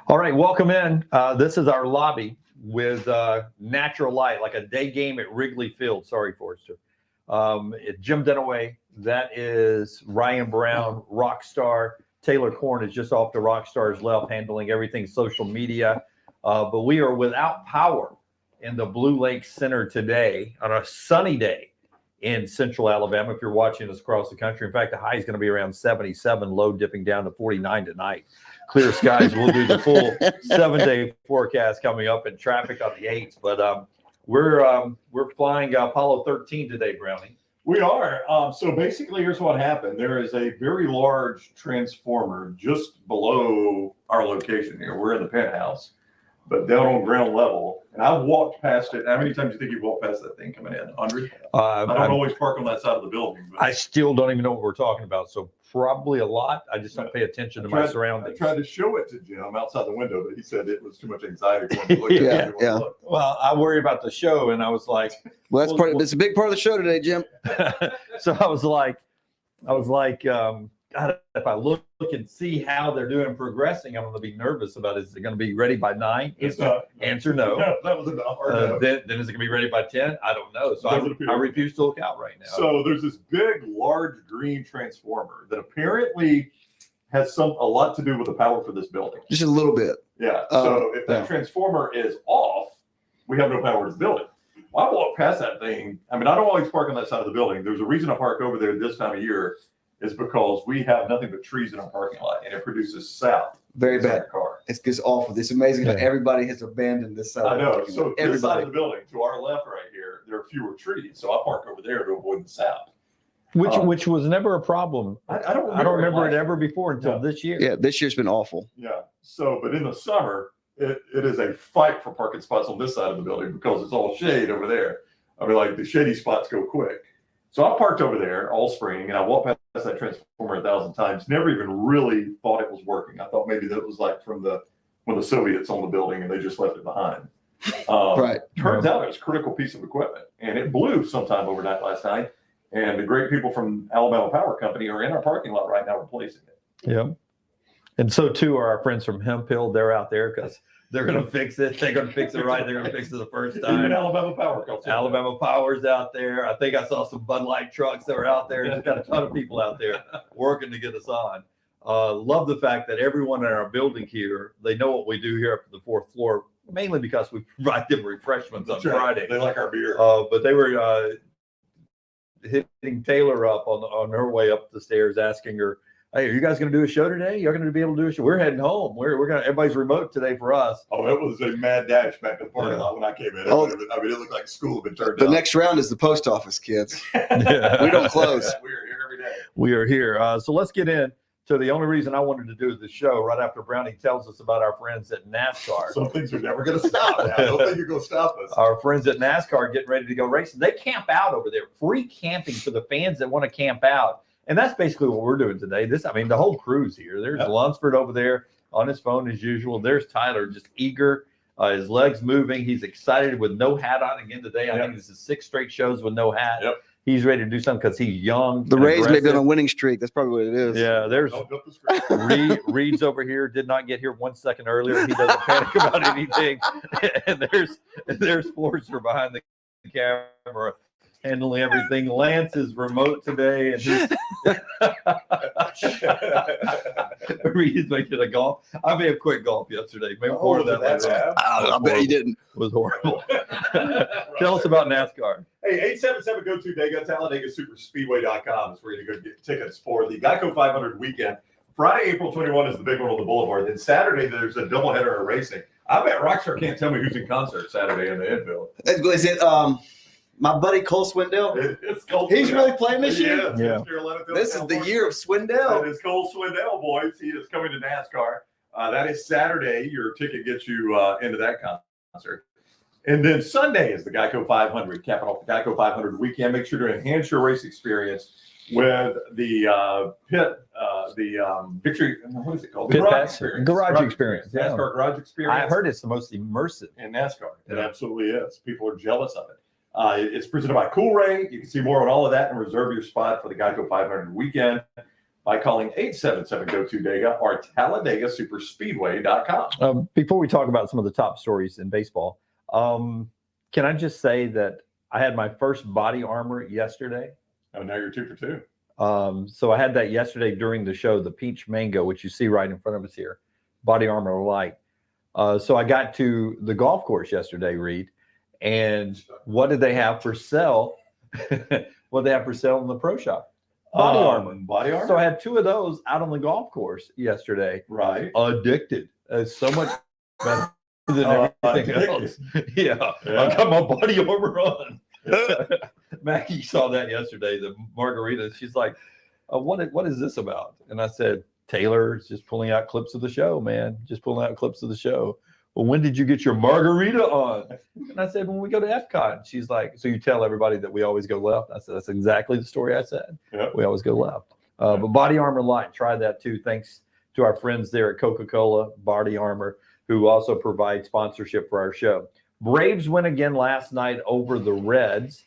All right, welcome in. This is our lobby with natural light, like a day game at Wrigley Field. Sorry, Forrester. Jim Dunaway, that is Ryan Brown, Rockstar. Taylor Korn is just off to Rockstar's left, handling everything social media. But we are without power in the Blue Lake Center today on a sunny day in central Alabama. If you're watching us across the country, in fact, the high is going to be around 77, low dipping down to 49 tonight. Clear skies. We'll do the full 7-day forecast coming up and traffic on the 8th. But we're flying Apollo 13 today, Brownie. We are. So basically, here's what happened. There is a very large transformer just below our location here. We're in the penthouse, but down on ground level. And I've walked past it. How many times do you think you've walked past that thing coming in? 100? I don't always park on that side of the building. But I still don't even know what we're talking about. So probably a lot. I just don't pay attention to my surroundings. I tried to show it to Jim outside the window, but he said it was too much anxiety for him to look at. Yeah. Well, I worry about the show, and I was like, well, that's it's a big part of the show today, Jim. So I was like, God, if I look and see how they're doing progressing, I'm going to be nervous about it. Is it going to be ready by 9? Answer no. That was no. Then is it going to be ready by 10? I don't know. So I refuse to look out right now. So there's this big, large green transformer that apparently has a lot to do with the power for this building. Just a little bit. Yeah. So if that transformer is off, we have no power to the building. Well, I walk past that thing. I mean, I don't always park on that side of the building. There's a reason I park over there this time of year. Is because we have nothing but trees in our parking lot, and it produces sound. Very bad. Car. It's just awful. It's amazing how everybody has abandoned this side. I know. So this side of the building, to our left, right here, there are fewer trees. So I park over there to avoid the sound. Which was never a problem. I don't remember it ever before until this year. Yeah, this year's been awful. Yeah. So, but in the summer, it is a fight for parking spots on this side of the building because it's all shade over there. I mean, like the shady spots go quick. So I parked over there all spring, and I walked past that transformer 1,000 times. Never even really thought it was working. I thought maybe that was like from when the Soviets owned the building and they just left it behind. Right. Turns out it was a critical piece of equipment, and it blew sometime overnight last night. And the great people from Alabama Power Company are in our parking lot right now replacing it. Yeah. And so too are our friends from Hemp Hill. They're out there because they're going to fix it. They're going to fix it right. They're going to fix it the first time. Even Alabama Power comes. Alabama Power's out there. I think I saw some Bud Light trucks that were out there. There's got a ton of people out there working to get us on. Love the fact that everyone in our building here, they know what we do here up to the 4th floor, mainly because we provide them refreshments on Friday. They like our beer. But they were hitting Taylor up on her way up the stairs, asking her, "Hey, are you guys going to do a show today? You're going to be able to do a show? We're heading home. We're going to. Everybody's remote today for us." Oh, it was a mad dash back to the parking lot when I came in. I mean, it looked like school had been turned The down. next round is the post office, kids. We don't close. We're here every day. We are here. So let's get in to the only reason I wanted to do the show right after Brownie tells us about our friends at NASCAR. Some things are never going to stop now. I don't think you're going to stop us. Our friends at NASCAR getting ready to go racing. They camp out over there. Free camping for the fans that want to camp out. And that's basically what we're doing today. The whole crew's here. There's Lunsford over there on his phone as usual. There's Tyler, just eager, his legs moving. He's excited with no hat on again today. I think this is 6 straight shows with no hat. Yep. He's ready to do something because he's young. The Rays may be on a winning streak. That's probably what it is. Yeah, there's Reed's over here. Did not get here 1 second earlier. He doesn't panic about anything. And there's Forrester behind the camera, handling everything. Lance is remote today, and he's Reed's making a golf. I may have quit golf yesterday. Maybe more of that later. I bet you didn't. It was horrible. Tell us about NASCAR. Hey, 877-GO-TO-DEGA, TalladegaSuperspeedway.com is where you're going to get tickets for the Geico 500 weekend. Friday, April 21 is the big one on the Boulevard. Then Saturday, there's a doubleheader of racing. I bet Rockstar can't tell me who's in concert Saturday in the infield. Is it my buddy Cole Swindell? It's Cole. He's really playing this year? Yeah. This is the year of Swindell. That is Cole Swindell, boys. He is coming to NASCAR. That is Saturday. Your ticket gets you into that concert. And then Sunday is the Geico 500, Capital Geico 500 weekend. Make sure to enhance your race experience with the victory. What is it called? The Garage experience. NASCAR Garage Experience. I heard it's the most immersive in NASCAR. It absolutely is. People are jealous of it. It's presented by Cool Ray. You can see more on all of that and reserve your spot for the Geico 500 weekend. by calling 877-GO-TO-DEGA or TalladegaSuperspeedway.com. Before we talk about some of the top stories in baseball, can I just say that I had my first body armor yesterday? Oh, now you're 2 for 2. So I had that yesterday during the show, the peach mango, which you see right in front of us here, body armor light. So I got to the golf course yesterday, Reed, and what did they have for sale? What did they have for sale in the pro shop? Body armor. Body armor. So I had 2 of those out on the golf course yesterday. Right. Addicted. It's so much better than everything else. Yeah. I got my body armor on. Maggie saw that yesterday, the margarita. She's like, what is this about? And I said, Taylor's just pulling out clips of the show, man. Just pulling out clips of the show. Well, when did you get your margarita on? And I said, when we go to Epcot. She's like, so you tell everybody that we always go left? I said, that's exactly the story I said. Yep. We always go left. But Body Armor Light, try that too. Thanks to our friends there at Coca-Cola, Body Armor, who also provide sponsorship for our show. Braves win again last night over the Reds.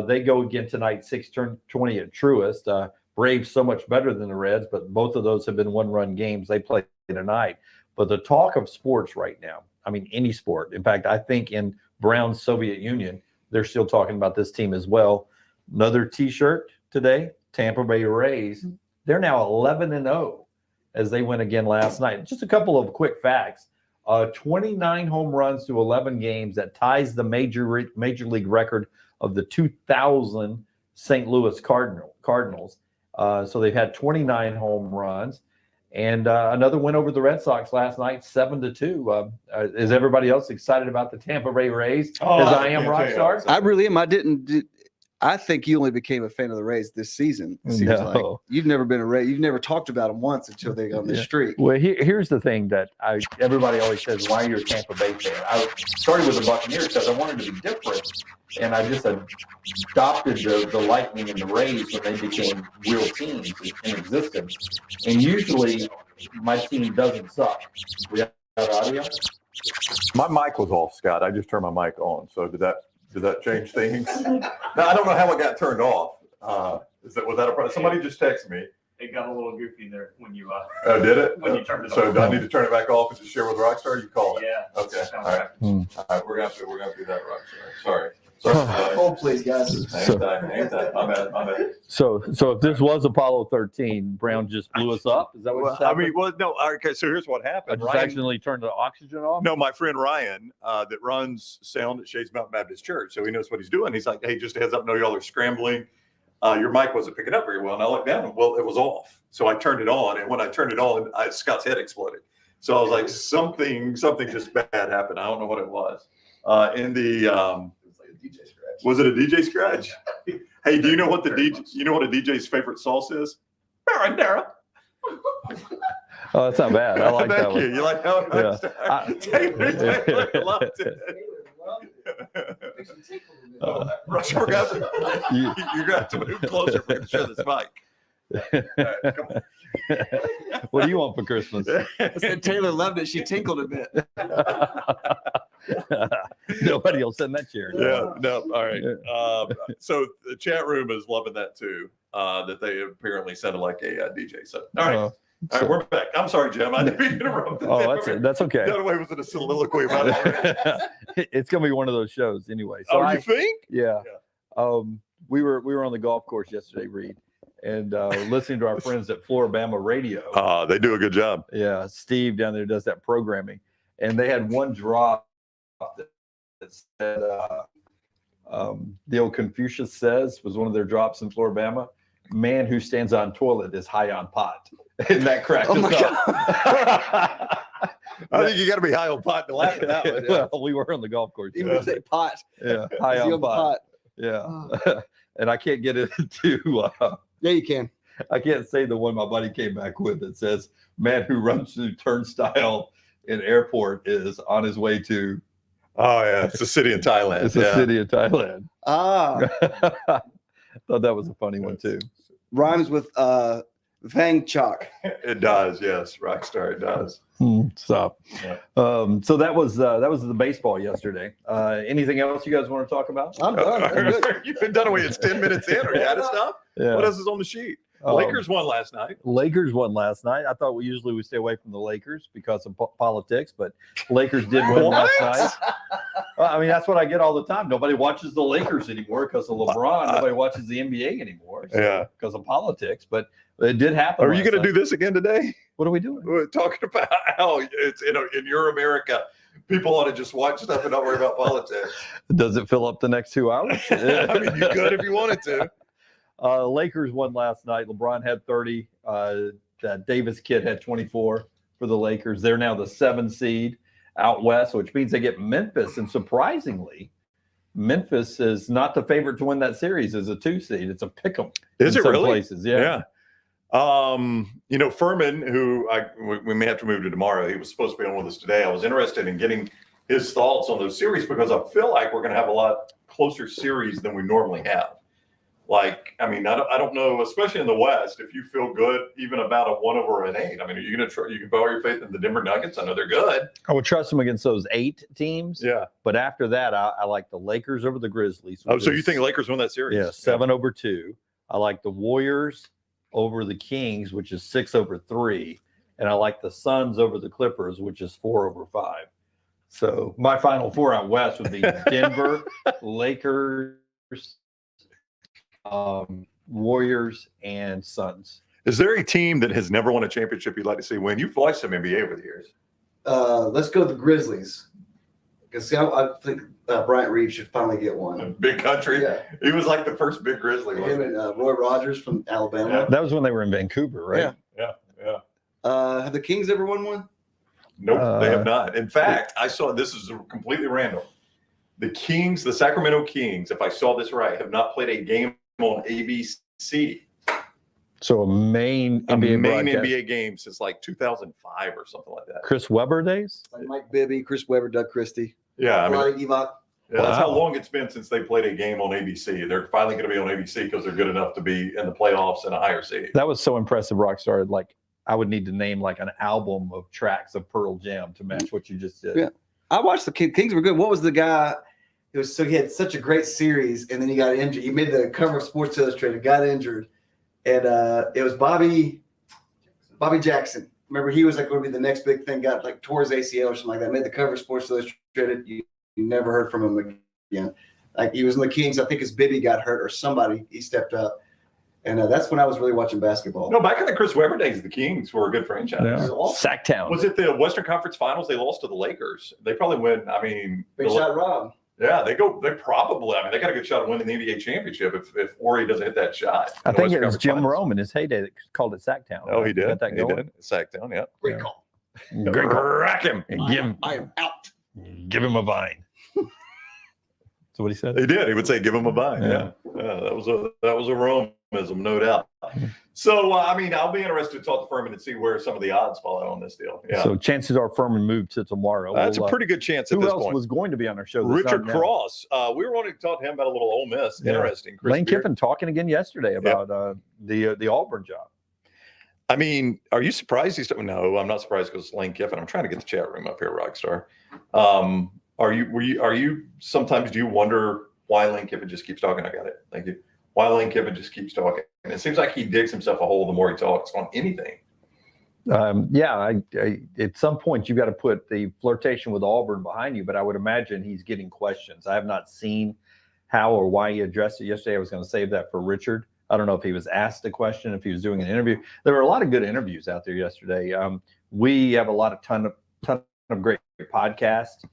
They go again tonight, 6:20 at Truist. Braves so much better than the Reds, but both of those have been one-run games. They play tonight. But the talk of sports right now, I mean, any sport. In fact, I think in Brown's Soviet Union, they're still talking about this team as well. Another T-shirt today, Tampa Bay Rays. They're now 11-0 as they win again last night. Just a couple of quick facts. 29 home runs to 11 games. That ties the major league record of the 2000 St. Louis Cardinals. So they've had 29 home runs. And another win over the Red Sox last night, 7-2. Is everybody else excited about the Tampa Bay Rays as I am, Rockstar? I really am. I think you only became a fan of the Rays this season. It seems like you've never been a Ray. You've never talked about them once until they got on the street. Well, here's the thing that everybody always says, why are you a Tampa Bay fan? I started with the Buccaneers because I wanted to be different. And I just adopted the Lightning and the Rays when they became real teams in existence. And usually my team doesn't suck. We have audio? My mic was off, Scott. I just turned my mic on. So did that change things? No, I don't know how it got turned off. Was that a problem? Somebody just texted me. It got a little goofy there when you did it? when you turned it So off. do I need to turn it back off and just share with Rockstar? You call it. Yeah. Okay. All right. All right. We're gonna do that, Rockstar. Sorry. Hold, please, guys. Hang tight. I'm at. So if this was Apollo 13, Brown just blew us up? Is that what just happened? no. Okay. So here's what I happened. just accidentally turned the oxygen off? No, my friend Ryan, that runs sound at Shades Mountain Baptist Church. So he knows what he's doing. He's like, hey, just a heads up, know y'all are scrambling. Your mic wasn't picking up very well. And I looked down and, well, it was off. So I turned it on. And when I turned it on, Scott's head exploded. So I was like, something just bad happened. I don't know what it was. Was it a DJ scratch? Hey, do you know what a DJ's favorite sauce is? Marinara. Oh, that's not bad. I like that Thank you. one. You like how Yeah. Taylor loved it. Rush, you're going to have to move closer for me to share this mic. All right, come on. What do you want for Christmas? I said Taylor loved it. She tinkled a bit. Nobody will send that chair. Yeah, no, all right. So the chat room is loving that too, that they apparently sounded like a DJ. So, all right. All right, we're back. I'm sorry, Jim. I didn't mean to interrupt. That's okay. The other way was in a soliloquy about it. It's gonna be one of those shows anyway. So you think? Yeah. We were on the golf course yesterday, Reed, and listening to our friends at Floribama Radio. They do a good job. Yeah, Steve down there does that programming, and they had one drop that said the old Confucius says was one of their drops in Floribama. Man who stands on toilet is high on pot. And that cracked us up. I think you got to be high on pot to laugh at that one. Yeah. Well, we were on the golf course. Even say pot. Yeah, high on pot. Yeah. And I can't get into Yeah, you can. I can't say the one my buddy came back with that says, man who runs through turnstile in airport is on his way to. Oh, yeah. It's a city in Thailand. It's a city in Thailand. Thought that was a funny one, too. Rhymes with Vang Chok. It does, yes. Rockstar, it does. Stop. Yeah. So that was the baseball yesterday. Anything else you guys want to talk about? I'm done. I'm good. You've been done away. It's 10 minutes in. Are you out of stuff? Yeah. What else is on the sheet? Lakers won last night. Lakers won last night. I thought we stay away from the Lakers because of politics, but Lakers did win last night. I mean, that's what I get all the time. Nobody watches the Lakers anymore because of LeBron. Nobody watches the NBA anymore because of politics. But it did happen. Are you going to do this again today? What are we doing? We're talking about how it's in your America, people ought to just watch stuff and not worry about politics. Does it fill up the next 2 hours? I mean, you could if you wanted to. Lakers won last night. LeBron had 30. That Davis kid had 24 for the Lakers. They're now the 7 seed out west, which means they get Memphis. And surprisingly, Memphis is not the favorite to win that series as a 2 seed. It's a pick 'em. Is it really? Places. Yeah. Furman, who we may have to move to tomorrow. He was supposed to be on with us today. I was interested in getting his thoughts on those series because I feel like we're going to have a lot closer series than we normally have. Like, I mean, I don't know, especially in the West, if you feel good even about a 1 over an 8. I mean, are you going to try? You can put all your faith in the Denver Nuggets. I know they're good. I would trust them against those 8 teams. Yeah. But after that, I like the Lakers over the Grizzlies. Oh, so you think Lakers win that series? Yeah, 7 over 2. I like the Warriors over the Kings, which is 6 over 3. And I like the Suns over the Clippers, which is 4 over 5. So my final 4 out west would be Denver, Lakers, Warriors, and Suns. Is there a team that has never won a championship you'd like to see win? You've watched some NBA over the years. Let's go the Grizzlies. Because I think Bryant Reeves should finally get one. Big country. Yeah. He was like the first big Grizzly. Him and Roy Rogers from Alabama. That was when they were in Vancouver, right? Yeah. Yeah. Have the Kings ever won one? Nope, they have not. In fact, I saw, this is completely random. The Kings, the Sacramento Kings, if I saw this right, have not played a game on ABC. So a main NBA game since like 2005 or something like that. Chris Webber days? Like Mike Bibby, Chris Webber, Doug Christie. Yeah, I mean, Divac. yeah, that's how long it's been since they played a game on ABC. They're finally going to be on ABC because they're good enough to be in the playoffs and a higher seed. That was so impressive, Rockstar. Like, I would need to name like an album of tracks of Pearl Jam to match what you just did. Yeah. I watched the Kings were good. What was the guy? He had such a great series, and then he got injured. He made the cover of Sports Illustrated, got injured, and it was Bobby Jackson. Remember, he was like going to be the next big thing. Got like tore his ACL or something like that. Made the cover of Sports Illustrated. You never heard from him again. Like, he was in the Kings. I think his Bibby got hurt or somebody. He stepped up, and that's when I was really watching basketball. No, back in the Chris Webber days, the Kings were a good franchise. Yeah. Sacktown. Was it the Western Conference Finals? They lost to the Lakers. They probably win. I mean, Big shot, Rob. Yeah, they probably. I mean, they got a good shot of winning the NBA championship if Ori doesn't hit that shot. I think it was Jim Rome in his heyday that called it Sacktown. Oh, he did. Got that He going? did. Sacktown, yeah. Great call. Great call. Rack him. I am out. Give him a vine. That's what he said. He did. He would say, "Give him a vine." Yeah, that was a Romeism, no doubt. So, I mean, I'll be interested to talk to Furman and see where some of the odds fall out on this deal. Yeah. So chances are Furman moved to tomorrow. That's a pretty good chance at who this else point. was going to be on our show? Richard Cross. We were wanting to talk to him about a little Ole Miss. Yeah. Interesting. Chris Lane Beard. Kiffin talking again yesterday about the Auburn job. I mean, are you surprised he's? No, I'm not surprised because it's Lane Kiffin. I'm trying to get the chat room up here, Rockstar. Are you sometimes do you wonder why Lane Kiffin just keeps talking? I got it. Thank you. Why Lane Kiffin just keeps talking? And it seems like he digs himself a hole the more he talks on anything. At some point you've got to put the flirtation with Auburn behind you, but I would imagine he's getting questions. I have not seen how or why he addressed it yesterday. I was going to save that for Richard. I don't know if he was asked a question, if he was doing an interview. There were a lot of good interviews out there yesterday. We have a ton of great podcasts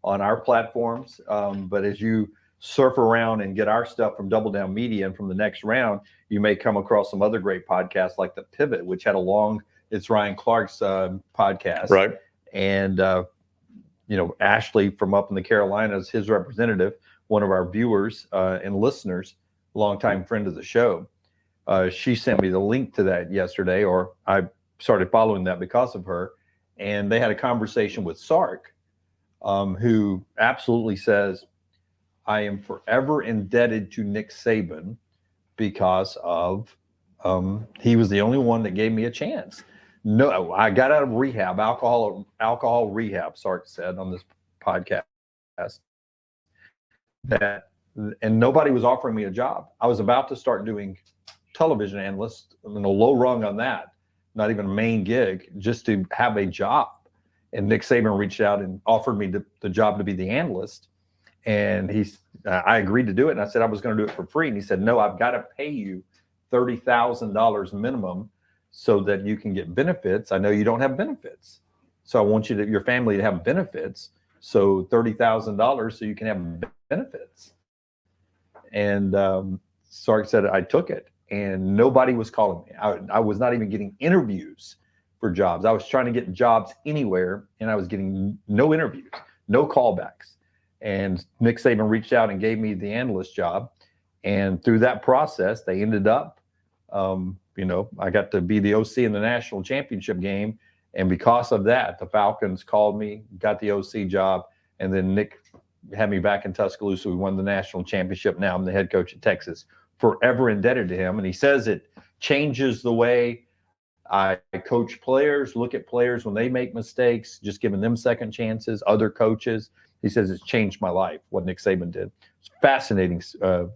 on our platforms, but as you surf around and get our stuff from Double Down Media and from the next round, you may come across some other great podcasts like The Pivot, which had it's Ryan Clark's podcast. Right. And, Ashley from up in the Carolinas, his representative, one of our viewers and listeners, longtime friend of the show. She sent me the link to that yesterday, or I started following that because of her. And they had a conversation with Sark, who absolutely says, I am forever indebted to Nick Saban because of he was the only one that gave me a chance. No, I got out of rehab, alcohol rehab, Sark said on this podcast, and nobody was offering me a job. I was about to start doing television analyst, a low rung on that, not even a main gig, just to have a job. And Nick Saban reached out and offered me the job to be the analyst. And I agreed to do it. And I said I was going to do it for free. And he said, no, I've got to pay you $30,000 minimum so that you can get benefits. I know you don't have benefits. So I want your family to have benefits. So $30,000 so you can have benefits. And Sark said I took it. And nobody was calling me. I was not even getting interviews for jobs. I was trying to get jobs anywhere, and I was getting no interviews, no callbacks. And Nick Saban reached out and gave me the analyst job. And through that process, they ended up, I got to be the OC in the national championship game. And because of that, the Falcons called me, got the OC job. And then Nick had me back in Tuscaloosa. We won the national championship. Now I'm the head coach at Texas. Forever indebted to him. And he says it changes the way I coach players, look at players when they make mistakes, just giving them second chances, other coaches. He says it's changed my life, what Nick Saban did. It's a fascinating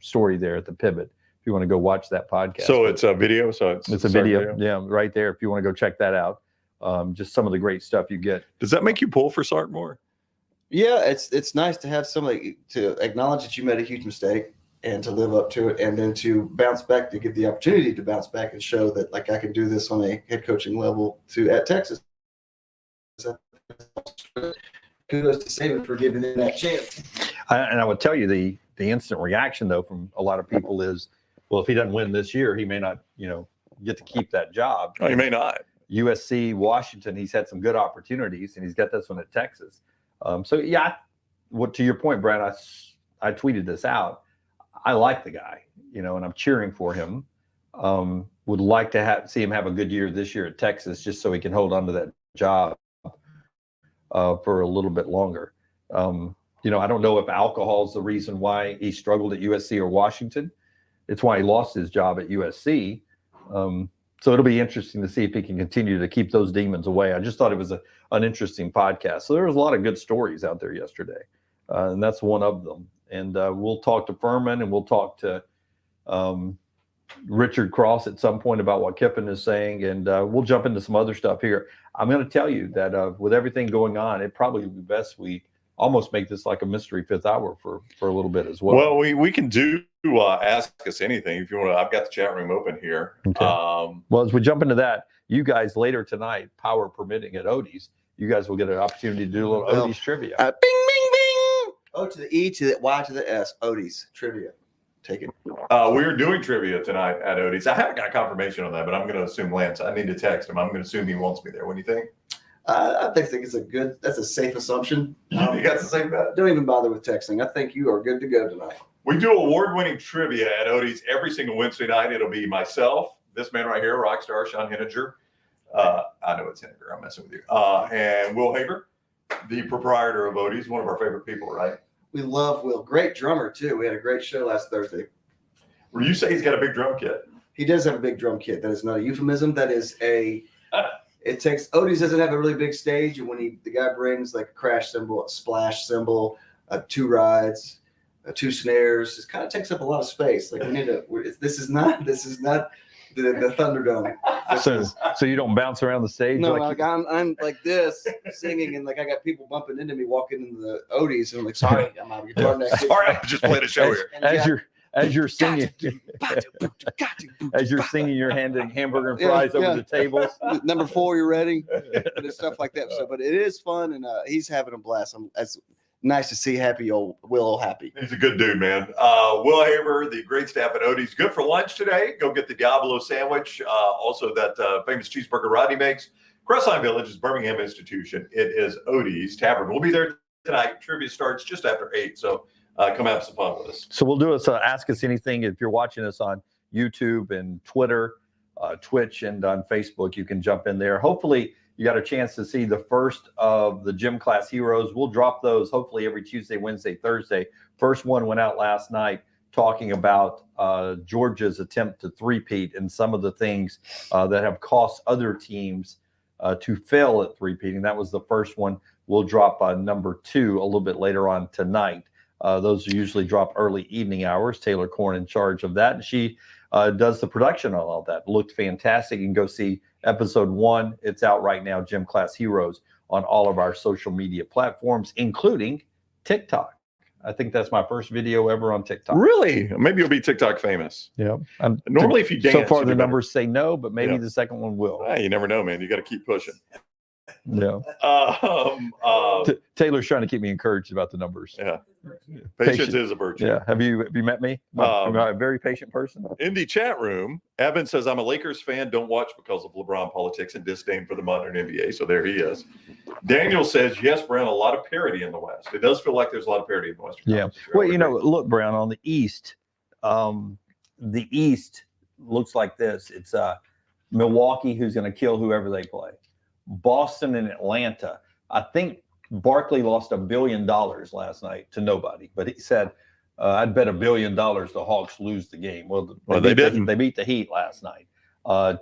story there at the Pivot. If you want to go watch that podcast. So it's a video. So it's a video. Yeah, right there. If you want to go check that out, just some of the great stuff you get. Does that make you pull for Sark more? Yeah, it's nice to have somebody to acknowledge that you made a huge mistake and to live up to it, and then to bounce back, to give the opportunity to bounce back and show that like I can do this on a head coaching level at Texas. Kudos to Saban for giving them that chance. And I would tell you the instant reaction though from a lot of people is, well, if he doesn't win this year, he may not, get to keep that job. Oh, he may not. USC, Washington, he's had some good opportunities, and he's got this one at Texas. So yeah, to your point, Brad, I tweeted this out. I like the guy, and I'm cheering for him. Would like to see him have a good year this year at Texas, just so he can hold on to that job for a little bit longer. I don't know if alcohol is the reason why he struggled at USC or Washington. It's why he lost his job at USC. So it'll be interesting to see if he can continue to keep those demons away. I just thought it was an interesting podcast. So there was a lot of good stories out there yesterday, and that's one of them. And we'll talk to Furman, and we'll talk to Richard Cross at some point about what Kiffin is saying, and we'll jump into some other stuff here. I'm going to tell you that with everything going on, it probably would be best we almost make this like a mystery fifth hour for a little bit as well. Well, we can do ask us anything if you want to. I've got the chat room open here. Okay. Well, as we jump into that, you guys later tonight, power permitting at Odie's, you guys will get an opportunity to do a little Odie's trivia. Bing, bing, bing. O to the E to the Y to the S. Odie's trivia. Take it. We're doing trivia tonight at Odie's. I haven't got confirmation on that, but I'm going to assume Lance. I need to text him. I'm going to assume he wants me there. What do you think? I think that's a safe assumption. You think that's the same bet? Don't even bother with texting. I think you are good to go tonight. We do award-winning trivia at Odie's every single Wednesday night. It'll be myself, this man right here, rock star Sean Henniger. I know it's Henniger. I'm messing with you. And Will Haber, the proprietor of Odie's, one of our favorite people, right? We love Will. Great drummer, too. We had a great show last Thursday. Where you say he's got a big drum kit. He does have a big drum kit. That is not a euphemism. That is it takes, Odie's doesn't have a really big stage. And when the guy brings like a crash cymbal, a splash cymbal, 2 rides, 2 snares, it kind of takes up a lot of space. Like this is not the Thunderdome. So you don't bounce around the stage? No, like I'm like this singing, and like I got people bumping into me walking into the Odie's, and I'm like, sorry, I'm out of guitar neck. Sorry, I just played a show here. As you're singing, you're handing hamburger and fries over the tables. Number 4, you're ready, and stuff like that. So, but it is fun, and he's having a blast. It's nice to see happy old Will happy. He's a good dude, man. Will Haber, the great staff at Odie's. Good for lunch today. Go get the Diablo sandwich. Also, that famous cheeseburger Rodney makes. Crestline Village is Birmingham Institution. It is Odie's Tavern. We'll be there tonight. Trivia starts just after 8. So come have some fun with us. So we'll do it. Ask us anything. If you're watching us on YouTube and Twitter, Twitch, and on Facebook, you can jump in there. Hopefully, you got a chance to see the first of the gym class heroes. We'll drop those hopefully every Tuesday, Wednesday, Thursday. First one went out last night talking about Georgia's attempt to three-peat and some of the things that have cost other teams to fail at three-peating. That was the first one. We'll drop number 2 a little bit later on tonight. Those usually drop early evening hours. Taylor Korn in charge of that. And she does the production on all that. Looked fantastic. You can go see episode 1. It's out right now, Gym Class Heroes, on all of our social media platforms, including TikTok. I think that's my first video ever on TikTok. Really? Maybe you'll be TikTok famous. Yeah. Normally, if you dance, so far you the do better. numbers say no, but maybe Yeah. the second one will. You never know, man. You got to keep pushing. Yeah. Taylor's trying to keep me encouraged about the numbers. Yeah. Patience is a virtue. Yeah. Have you met me? I'm a very patient person. In the chat room, Evan says, I'm a Lakers fan. Don't watch because of LeBron politics and disdain for the modern NBA. So there he is. Daniel says, yes, Brown, a lot of parity in the West. It does feel like there's a lot of parity in the Western Yeah. Conference. Well, you know, look, Brown, on the East looks like this. It's Milwaukee, who's going to kill whoever they play. Boston and Atlanta. I think Barkley lost $1 billion last night to nobody, but he said, I'd bet $1 billion the Hawks lose the game. Well, they didn't. They beat the Heat last night.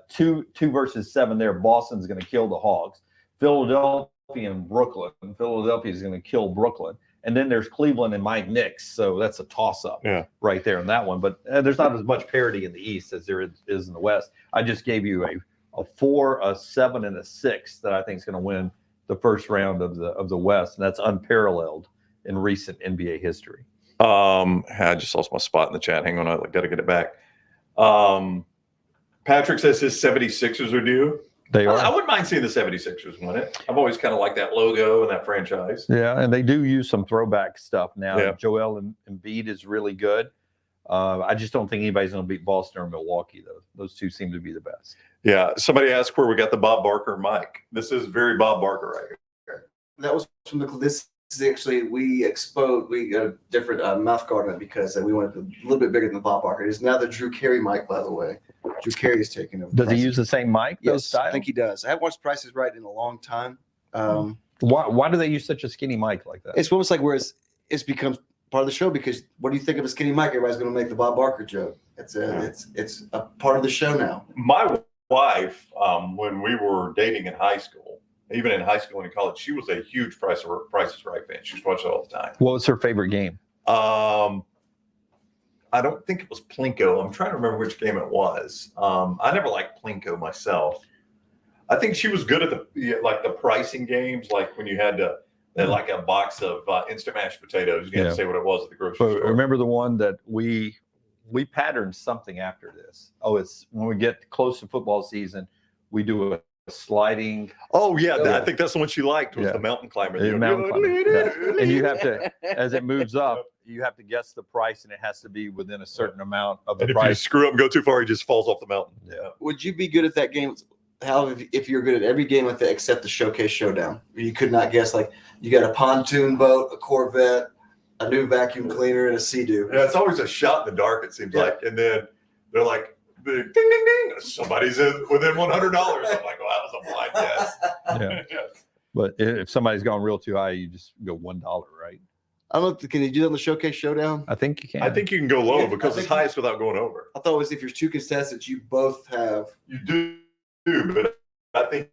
2 versus 7 there. Boston's going to kill the Hawks. Philadelphia and Brooklyn. Philadelphia is going to kill Brooklyn. And then there's Cleveland and Mike Knicks. So that's a toss-up right there in that one. But there's not as much parity in the East as there is in the West. I just gave you a 4, a 7, and a 6 that I think is going to win the first round of the West, and that's unparalleled in recent NBA history. I just lost my spot in the chat. Hang on, I got to get it back. Patrick says his 76ers are due. They are. I wouldn't mind seeing the 76ers win it. I've always kind of liked that logo and that franchise. Yeah, and they do use some throwback stuff now. Yeah. Joel Embiid is really good. I just don't think anybody's going to beat Boston or Milwaukee, though. Those two seem to be the best. Yeah. Somebody asked where we got the Bob Barker mic. This is very Bob Barker right here. That was from this is actually, we got a different mouth guard on it because we went a little bit bigger than the Bob Barker. It is now the Drew Carey mic, by the way. Drew Carey is taking over. Does he use the same mic? Yes, I think he does. I haven't watched Price is Right in a long time. Why do they use such a skinny mic like that? It's almost like where it's becomes part of the show, because what do you think of a skinny mic? Everybody's going to make the Bob Barker joke. It's a part of the show now. My wife, when we were dating in high school, even in high school and in college, she was a huge Price is Right fan. She was watching it all the time. What was her favorite game? I don't think it was Plinko. I'm trying to remember which game it was. I never liked Plinko myself. I think she was good at the pricing games, like when you had to like a box of instant mashed potatoes. You had to say what it was at the grocery store. Remember the one that we patterned something after this. Oh, it's when we get close to football season, we do a sliding. Oh yeah, I think that's the one she liked was the mountain climber. The mountain climber. Yeah. And you have to, as it moves up, you have to guess the price, and it has to be within a certain amount of the and if price. you screw up and go too far, he just falls off the mountain. Yeah. Would you be good at that game? How if you're good at every game like that except the Showcase Showdown? You could not guess, like you got a pontoon boat, a Corvette, a new vacuum cleaner, and a Sea-Doo. Yeah, it's always a shot in the dark, it seems like. And then they're like, ding, ding, ding. Somebody's within $100. I'm like, well, that was a blind guess. Yeah. But if somebody's gone real too high, you just go $1, right? I don't know. Can you do that on the Showcase Showdown? I think you can. I think you can go low because it's highest without going over. I thought it was if you're two contestants, you both have. You do, but I think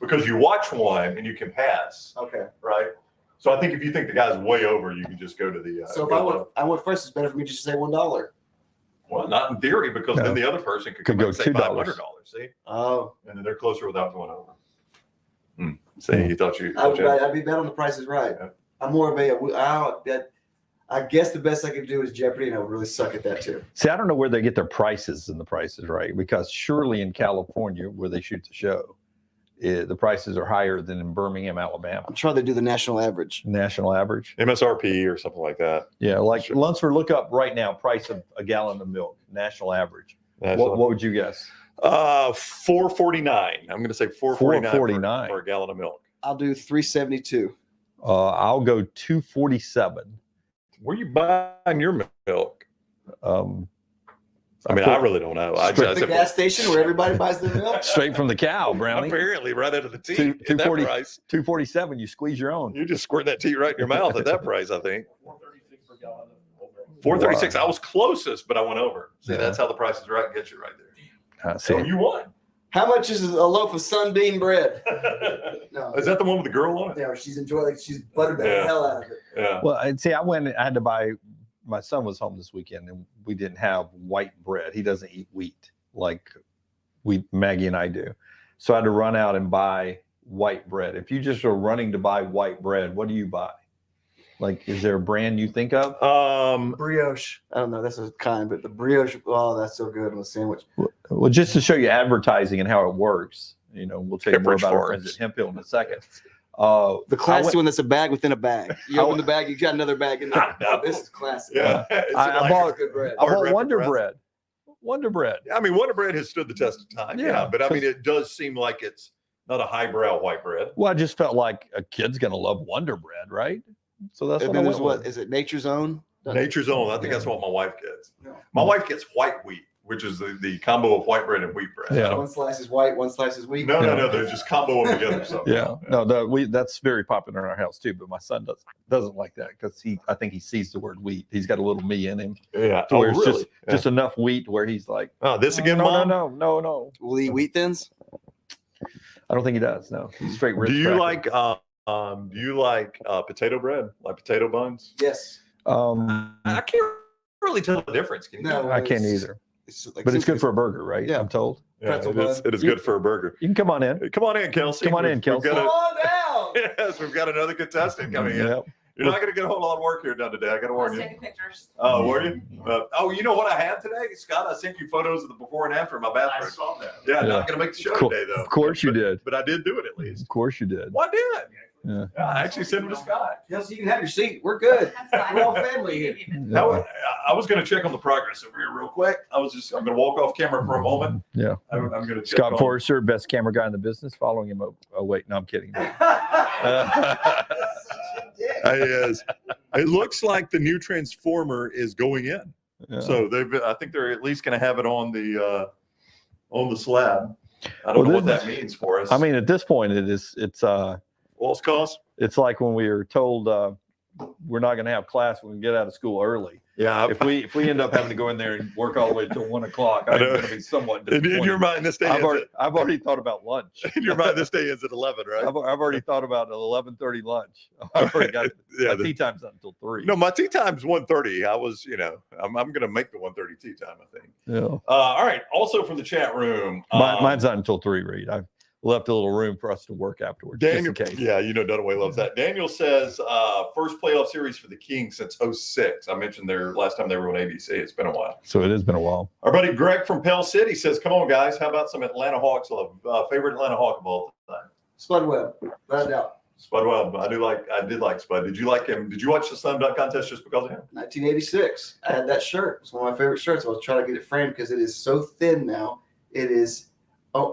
because you watch one and you can pass. Okay. Right. So I think if you think the guy's way over, you can just go to the. So if I went first, it's better for me just to say $1. Well, not in theory, because then the other person could go say $2. $500. See? Oh. And then they're closer without going over. See, he thought you. I'd be bet on the Price is Right. Yeah. I'm more of I guess the best I could do is Jeopardy, and I would really suck at that too. See, I don't know where they get their prices in the Prices Right, because surely in California, where they shoot the show, the prices are higher than in Birmingham, Alabama. I'm trying to do the national average. National average. MSRP or something like that. Yeah, like Lunsford, look up right now, price of a gallon of milk, national average. What would you guess? $4.49. I'm going to say $4.49 for a gallon of milk. I'll do $3.72. I'll go $2.47. Where are you buying your milk? I really don't know. The gas station where everybody buys their milk. Straight from the cow, Brownie. Apparently, right out of the tea. $2.47. You squeeze your own. You just squirt that tea right in your mouth at that price, I think. $4.36 per gallon. $4.36. I was closest, but I went over. See, that's how the Price is Right gets you right there. See. So you won. How much is a loaf of sunbeam bread? No. Is that the one with the girl on it? Yeah, she's enjoying. She's buttered the hell out of it. Yeah. Well, I had to buy my son was home this weekend, and we didn't have white bread. He doesn't eat wheat like Maggie and I do. So I had to run out and buy white bread. If you just are running to buy white bread, what do you buy? Like, is there a brand you think of? Brioche. I don't know. That's a kind, but the brioche. Oh, that's so good on a sandwich. Well, just to show you advertising and how it works, we'll tell you more Pepperidge about our Farms. friends at Hemphill in a second. The classy one that's a bag within a bag. You open the bag, you got another bag in there. I know. Oh, this is classic. Yeah. I bought good bread. I bought Hard Wonder bread. Bread. Wonder Bread. I mean, Wonder Bread has stood the test of time. Yeah. Yeah, but I mean, it does seem like it's not a highbrow white bread. Well, I just felt like a kid's gonna love Wonder Bread, right? So that's And what then I there's went what is it? Nature's Own. Nature's Own. I think Yeah. that's what my wife gets. Yeah. My wife gets white wheat, which is the combo of white bread and wheat bread. Yeah. One slice is white, one slice is wheat. No, they're just combo them together. Somehow. Yeah, no, that's very popular in our house too. But my son doesn't like that because I think he sees the word wheat. He's got a little me in him. Yeah. To where it's really? just enough wheat where he's like, Oh, this again, no, Mom? no. Will he eat wheat thins? I don't think he does. No, he's straight Ritz Do you cracker. like potato bread, like potato buns? Yes. I can't really tell the difference. Can you? No. I can't either. But it's good for a burger, right? Yeah. I'm told. Yeah, pretzel it is good for a burger. You can come on in. Come on in, Kelsey. Come on in, We've Kelsey. got Come a- on down. Yes, we've got another contestant coming in. Yeah. You're not going to get a whole lot of work here done today. I got to I warn was you. taking pictures. Oh, were you? You know what I had today, Scott? I sent you photos of the before and after in my I bathroom. saw that. Yeah, Yeah. not going to make the show Cool. today though. Of course you did. But I did do it at least. Of course you did. Well, I did. Yeah. I actually sent him to Scott. Kelsey, you can have your seat. We're good. That's fine. We're all family here. Now, I was going to check on the progress over here real quick. I'm going to walk off camera for a moment. Yeah. I'm going to check Scott on- Forrester, best camera guy in the business, following him. Oh wait, no, I'm kidding. Yes. It looks like the new transformer is going in. Yeah. So I think they're at least going to have it on the slab. I Well, don't know what this that means for us. I mean, at this point, it's lost cost. it's like when we were told we're not going to have class when we get out of school early. Yeah. If we end up having to go in there and work all the way until 1 o'clock, I'm know. going to be somewhat In disappointed. your mind, this day I've ends I've already thought about lunch. at, in your mind, this day ends at 11, right? I've already thought about an 11:30 lunch. I've already got Yeah. my tea time's not until 3. No, my tea time's 1:30. I was, I'm going to make the 1:30 tea time, I think. Yeah. All right. Also from the chat room. Mine's not until 3, Reed. I left a little room for us to work afterwards, Daniel, just in case. yeah, Dunaway loves that. Daniel says, first playoff series for the Kings since 06. I mentioned their last time they were on ABC. It's been a while. So it has been a while. Our buddy Greg from Pell City says, come on, guys. How about some Atlanta Hawks love? Favorite Atlanta Hawk of all time? Spud Webb, without a doubt. Spud Webb. I did like Spud. Did you like him? Did you watch the slam dunk contest just because of him? 1986. I had that shirt. It's one of my favorite shirts. I was trying to get it framed because it is so thin now. It is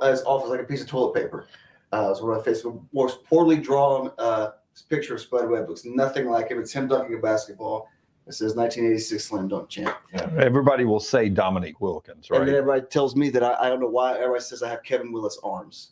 as awful as like a piece of toilet paper. It's one of my Facebook most poorly drawn picture of Spud Webb. Looks nothing like him. It's him dunking a basketball. It says 1986 slam dunk champ. Everybody will say Dominique Wilkins, And then right? everybody tells me that I don't know why everybody says I have Kevin Willis arms.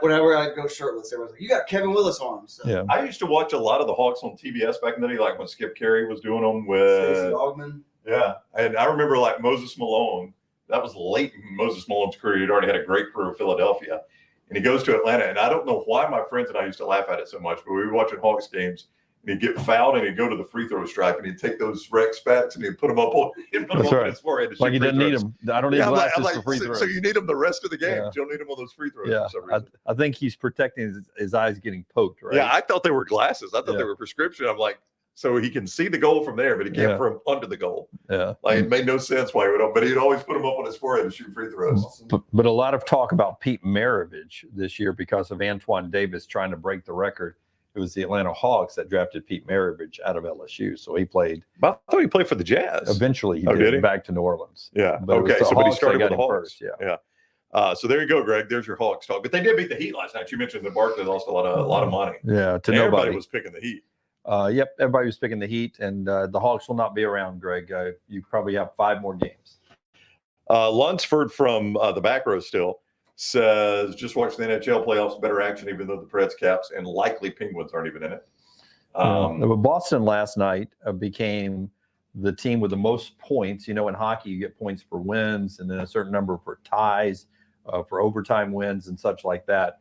Whenever I go shirtless, everybody's like, "You got Kevin Willis arms." So, Yeah. I used to watch a lot of the Hawks on TBS back in the day, like when Skip Carey was doing them Stacey with. Augman. Yeah, and I remember like Moses Malone. That was late in Moses Malone's career. He'd already had a great career in Philadelphia, and he goes to Atlanta. And I don't know why my friends and I used to laugh at it so much, but we were watching Hawks games. And he'd get fouled, and he'd go to the free throw stripe, and he'd take those Rex spats and he'd put them up on, That's right. his forehead. To Like he shoot free doesn't need throws. them. I don't need Yeah, glasses for free so, throws. so you need them the rest of the game. Yeah. You don't need them on those free throws Yeah, for some reason. I think he's protecting his eyes getting poked, right? Yeah, I thought they were glasses. I thought Yeah. they were prescription. I'm like, so he can see the goal from there, but he can't Yeah. from under the goal. Yeah. Like it made no sense why he would, but he'd always put them up on his forehead to shoot free throws. But a lot of talk about Pete Maravich this year because of Antoine Davis trying to break the record. It was the Atlanta Hawks that drafted Pete Maravich out of LSU. So he played, I thought he played for the Jazz. eventually he Oh, did, did he? back to New Orleans. Yeah. But it was Okay. the So, but he Hawks that started got with the him Hawks. first, yeah. Yeah. So there you go, Greg. There's your Hawks talk. But they did beat the Heat last night. You mentioned that Barkley lost a lot of money. Yeah, to And everybody nobody. was picking the Heat. Yep, everybody was picking the Heat, and the Hawks will not be around, Greg. You probably have 5 more games. Lunsford from the back row still says, just watch the NHL playoffs, better action, even though the Preds, Caps, and likely Penguins aren't even in it. But Boston last night became the team with the most points. In hockey, you get points for wins and then a certain number for ties, for overtime wins and such like that.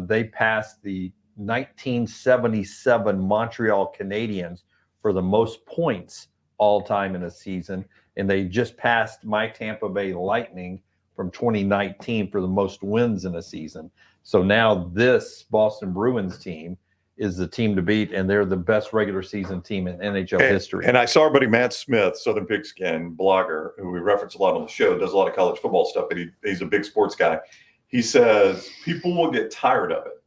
They passed the 1977 Montreal Canadiens for the most points all time in a season. And they just passed my Tampa Bay Lightning from 2019 for the most wins in a season. So now this Boston Bruins team is the team to beat, and they're the best regular season team in NHL history. And I saw our buddy Matt Smith, Southern Pigskin blogger, who we reference a lot on the show, does a lot of college football stuff, but he's a big sports guy. He says people will get tired of it,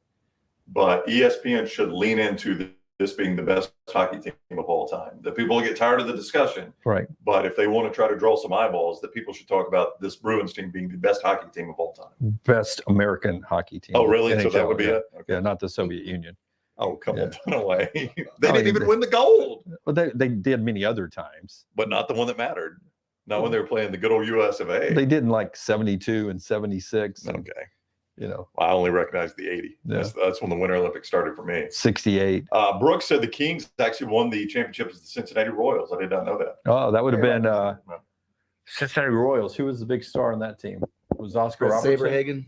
but ESPN should lean into this being the best hockey team of all time. That people will get tired of the discussion, Right. but if they want to try to draw some eyeballs, that people should talk about this Bruins team being the best hockey team of all time. Best American hockey team. Oh, really? So NHL, that would be yeah. it? Okay. Yeah, not the Soviet Union. Oh, come on, no way. They Oh, didn't yeah, even win the gold, Well, they did many other times. but not the one that mattered. Not when they were playing the good old US of A. They did in like 72 and 76. And, Okay. you know, I only recognize the 80. Yeah. That's when the Winter Olympics started for me. 68. Brooks said the Kings actually won the championship as the Cincinnati Royals. I did not know that. Oh, that would have been No. Cincinnati Royals. Who was the big star on that team? Was Oscar Chris Robertson? Saberhagen.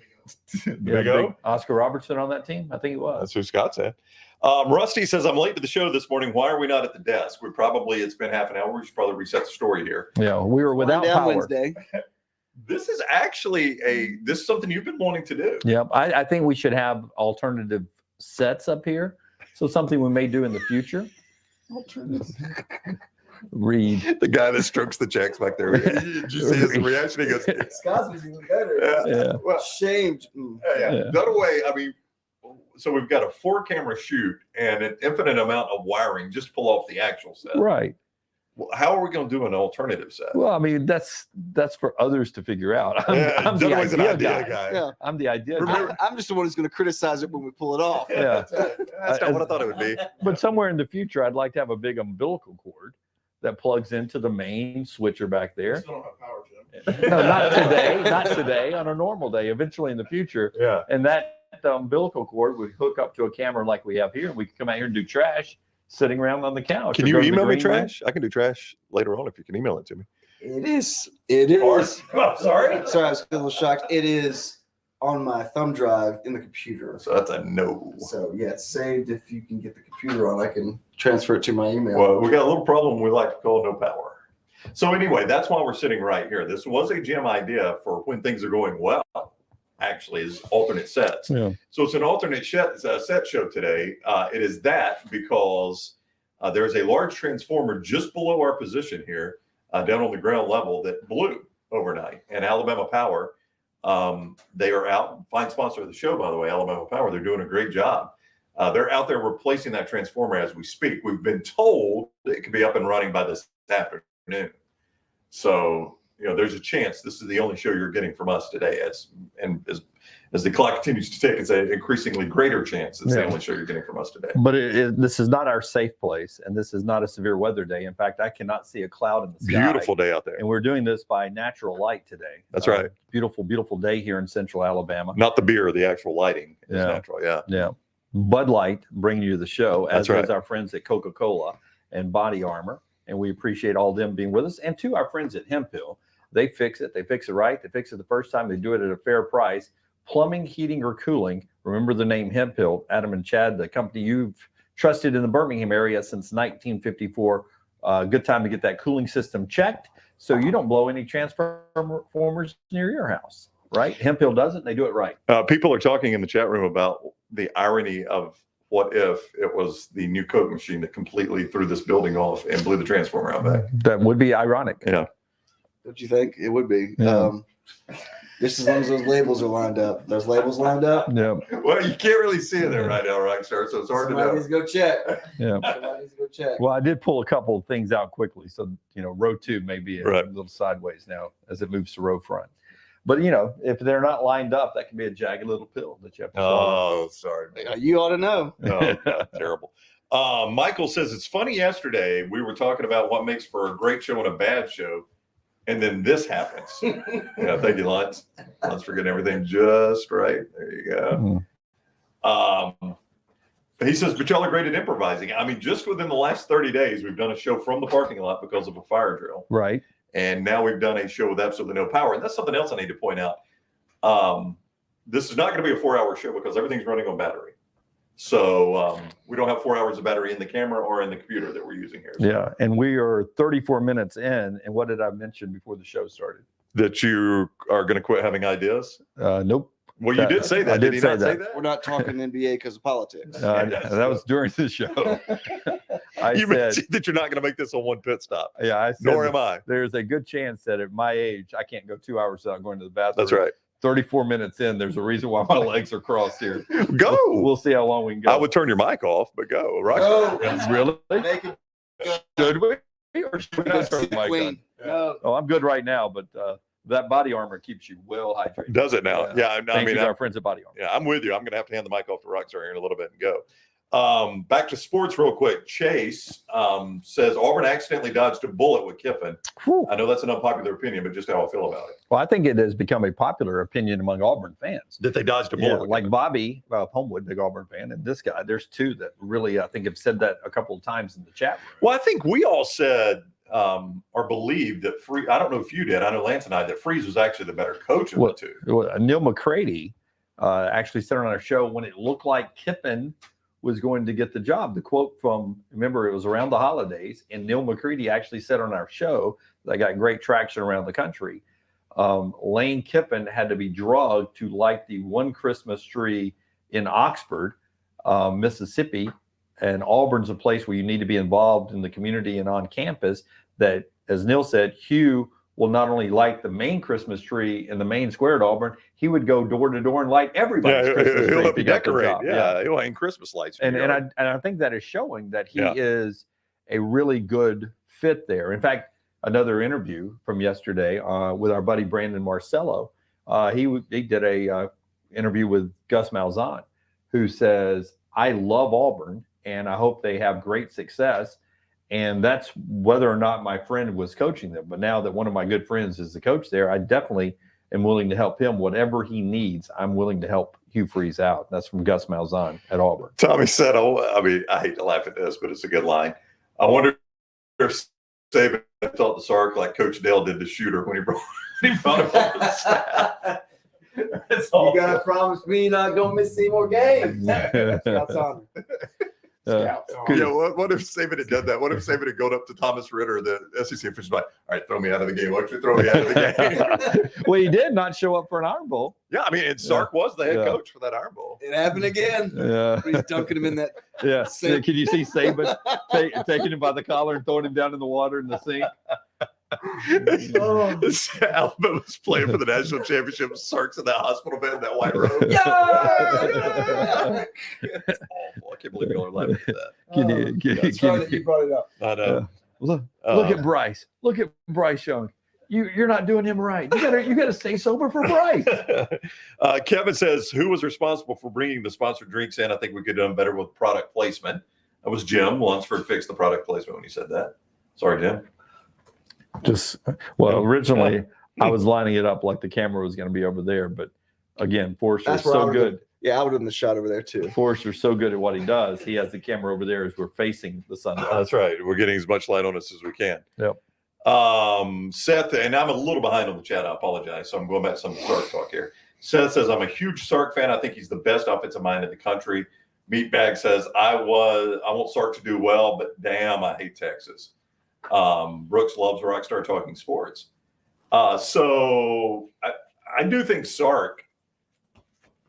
Big O? Oscar Robertson on that team? I think it was. That's who Scott said. Rusty says, I'm late to the show this morning. Why are we not at the desk? It's been half an hour. We should probably reset the story here. Yeah, we were without Wind down power. Wednesday. This is actually this is something you've been wanting to do. Yeah, I think we should have alternative sets up here. So something we may do in the future. Read. The guy that strokes the checks back there. Did you see his reaction? He goes, Scott's was even better. Yeah. Well, Shamed. Yeah. That way, I mean, so we've got a 4-camera shoot and an infinite amount of wiring just to pull off the actual set. Right. Well, how are we going to do an alternative set? Well, I mean, that's for others to figure out. I'm the Dunaway's an idea idea guy. guy. Yeah. I'm the idea guy. Remember- I'm just the one who's going to criticize it when we pull it off. Yeah. That's not what I thought it would be. But somewhere in the future, I'd like to have a big umbilical cord that plugs into the main switcher back there. Still don't have power, Jim. No, not today. Not today. On a normal day. Eventually in the future, Yeah. and that umbilical cord would hook up to a camera like we have here, and we could come out here and do trash sitting around on the couch. Can or you go to the email me green room. trash? I can do trash later on if you can email it to me. It is. It is. Oh, sorry. Sorry, I was a little shocked. It is on my thumb drive in the computer. So that's a no. So yeah, it's saved. If you can get the computer on, I can transfer it to my email. Well, we got a little problem we like to call no power. So anyway, that's why we're sitting right here. This was a Jim idea for when things are going well, actually, is alternate sets. Yeah. So it's an alternate set show today. It is that because there is a large transformer just below our position here, down on the ground level, that blew overnight. And Alabama Power, they are out. Fine sponsor of the show, by the way, Alabama Power. They're doing a great job. They're out there replacing that transformer as we speak. We've been told it could be up and running by this afternoon. So, there's a chance this is the only show you're getting from us today. As the clock continues to tick, it's an increasingly greater chance it's the Yeah. only show you're getting from us today. But this is not our safe place, and this is not a severe weather day. In fact, I cannot see a cloud in the sky. Beautiful day out there. And we're doing this by natural light today. That's right. Beautiful, beautiful day here in central Alabama. Not the beer, the actual lighting is Yeah. natural. Yeah. Yeah. Bud Light bringing you the show, as That's right. is our friends at Coca-Cola and Body Armor. And we appreciate all of them being with us. And to our friends at Hemp Hill, they fix it. They fix it right. They fix it the first time. They do it at a fair price. Plumbing, heating, or cooling. Remember the name Hemp Hill. Adam and Chad, the company you've trusted in the Birmingham area since 1954. Good time to get that cooling system checked so you don't blow any transformers near your house, right? Hemp Hill does it. They do it right. People are talking in the chat room about the irony of what if it was the new Coke machine that completely threw this building off and blew the transformer out back. That would be ironic. Yeah. Don't you think it would be? Yeah. Just as long as those labels are lined up. Those labels lined up. Yeah. Well, you can't really see it there right now, Rockstar, so it's hard to Somebody know. needs to go check. Yeah. Somebody needs to go check. Well, I did pull a couple of things out quickly. So, row 2 may be a Right. little sideways now as it moves to row front. But, if they're not lined up, that can be a jagged little pill that you have to swallow. Oh, sorry. You ought to know. No, terrible. Michael says, it's funny, yesterday we were talking about what makes for a great show and a bad show, and then this happens. Thank you, Lance. Lance for getting everything just right. There you go. He says, but y'all are great at improvising. I mean, just within the last 30 days, we've done a show from the parking lot because of a fire drill. Right. And now we've done a show with absolutely no power. And that's something else I need to point out. This is not going to be a 4-hour show because everything's running on battery. So we don't have 4 hours of battery in the camera or in the computer that we're using here. So Yeah, and we are 34 minutes in. And what did I mention before the show started? that you are going to quit having ideas. Nope. Well, you did say that. I did Did he say not say that. that? We're not talking NBA because of politics. That was during the show. I You said, mentioned that you're not going to make this on one pit stop. yeah, I said, Nor am I. there's a good chance that at my age, I can't go 2 hours without going to the bathroom. That's right. 34 minutes in, there's a reason why my legs are crossed here. Go. We'll see how long we can go. I would turn your mic off, but go. Right. Really? Make it Should we? Or should we not turn the mic on? queen. No. Oh, I'm good right now, but that body armor keeps you well hydrated. Does it now? Yeah. I Thank mean, you to our friends at Body Armor. yeah, I'm with you. I'm going to have to hand the mic off to Rockstar here in a little bit and go. Back to sports real quick. Chase says Auburn accidentally dodged a bullet with Kiffin. Whew. I know that's an unpopular opinion, but just how I feel about it. Well, I think it has become a popular opinion among Auburn fans. That they dodged a Yeah, bullet. with like Kiffin. Bobby Homewood, big Auburn fan, and this guy. There's two that really, I think, have said that a couple of times in the chat room. Well, I think we all said or believed that I don't know if you did. I know Lance and I that Freeze was actually the better coach of Well, the two. Well, Neil McCready actually said on our show when it looked like Kiffin was going to get the job. The quote from, remember, it was around the holidays, and Neil McCready actually said on our show that got great traction around the country. Lane Kiffin had to be drugged to light the one Christmas tree in Oxford, Mississippi. And Auburn's a place where you need to be involved in the community and on campus. That, as Neil said, Hugh will not only light the main Christmas tree in the main square at Auburn, he would go door to door and light everybody's Christmas tree. he'll if help he you got the decorate. job. Yeah, he'll hang Christmas lights. in And your yard. I think that is showing that he Yeah. is a really good fit there. In fact, another interview from yesterday with our buddy Brandon Marcello, he did a interview with Gus Malzahn, who says, "I love Auburn and I hope they have great success." And that's whether or not my friend was coaching them. But now that one of my good friends is the coach there, I definitely am willing to help him. Whatever he needs, I'm willing to help Hugh Freeze out. That's from Gus Malzahn at Auburn. Tommy said, I mean, I hate to laugh at this, but it's a good line. I wonder if Saban thought the Sark like Coach Dale did to Shooter when he brought him on the staff. That's all. You gotta promise me you're not gonna miss any more games. Scouts honor. Scouts honor. Yeah, what if Saban had done that? What if Saban had gone up to Thomas Ritter, the SEC official, like, all right, throw me out of the game. Why don't you throw me out of the game? Well, he did not show up for an Iron Bowl. Yeah, I mean, and Sark was the head Yeah. coach for that Iron Bowl. It happened again. Yeah. He's dunking him in that. Yeah. Sink. Can you see Saban taking him by the collar and throwing him down in the water in the sink? Oh. Alabama's playing for the national championship. Sark's in that hospital bed in that white robe. Yeah! It's awful. I can't believe y'all are laughing at that. Sorry that you brought it up. I know. Look at Bryce. Look at Bryce Young. You're not doing him right. You gotta stay sober for Bryce. Kevin says, who was responsible for bringing the sponsored drinks in? I think we could have done better with product placement. That was Jim. Lunsford fixed the product placement when he said that. Sorry, Jim. Originally I was lining it up like the camera was going to be over there, but again, Forrester's That's where I so would've good. Yeah, I would have done the shot over there too. Forrester's so good at what he does. He has the camera over there as we're facing the sun. That's right. We're getting as much light on us as we can. Yep. Seth, and I'm a little behind on the chat. I apologize. So I'm going back to some Sark talk here. Seth says, I'm a huge Sark fan. I think he's the best offensive mind in the country. Meatbag says, I want Sark to do well, but damn, I hate Texas. Brooks loves Rockstar Talking Sports. So I do think Sark,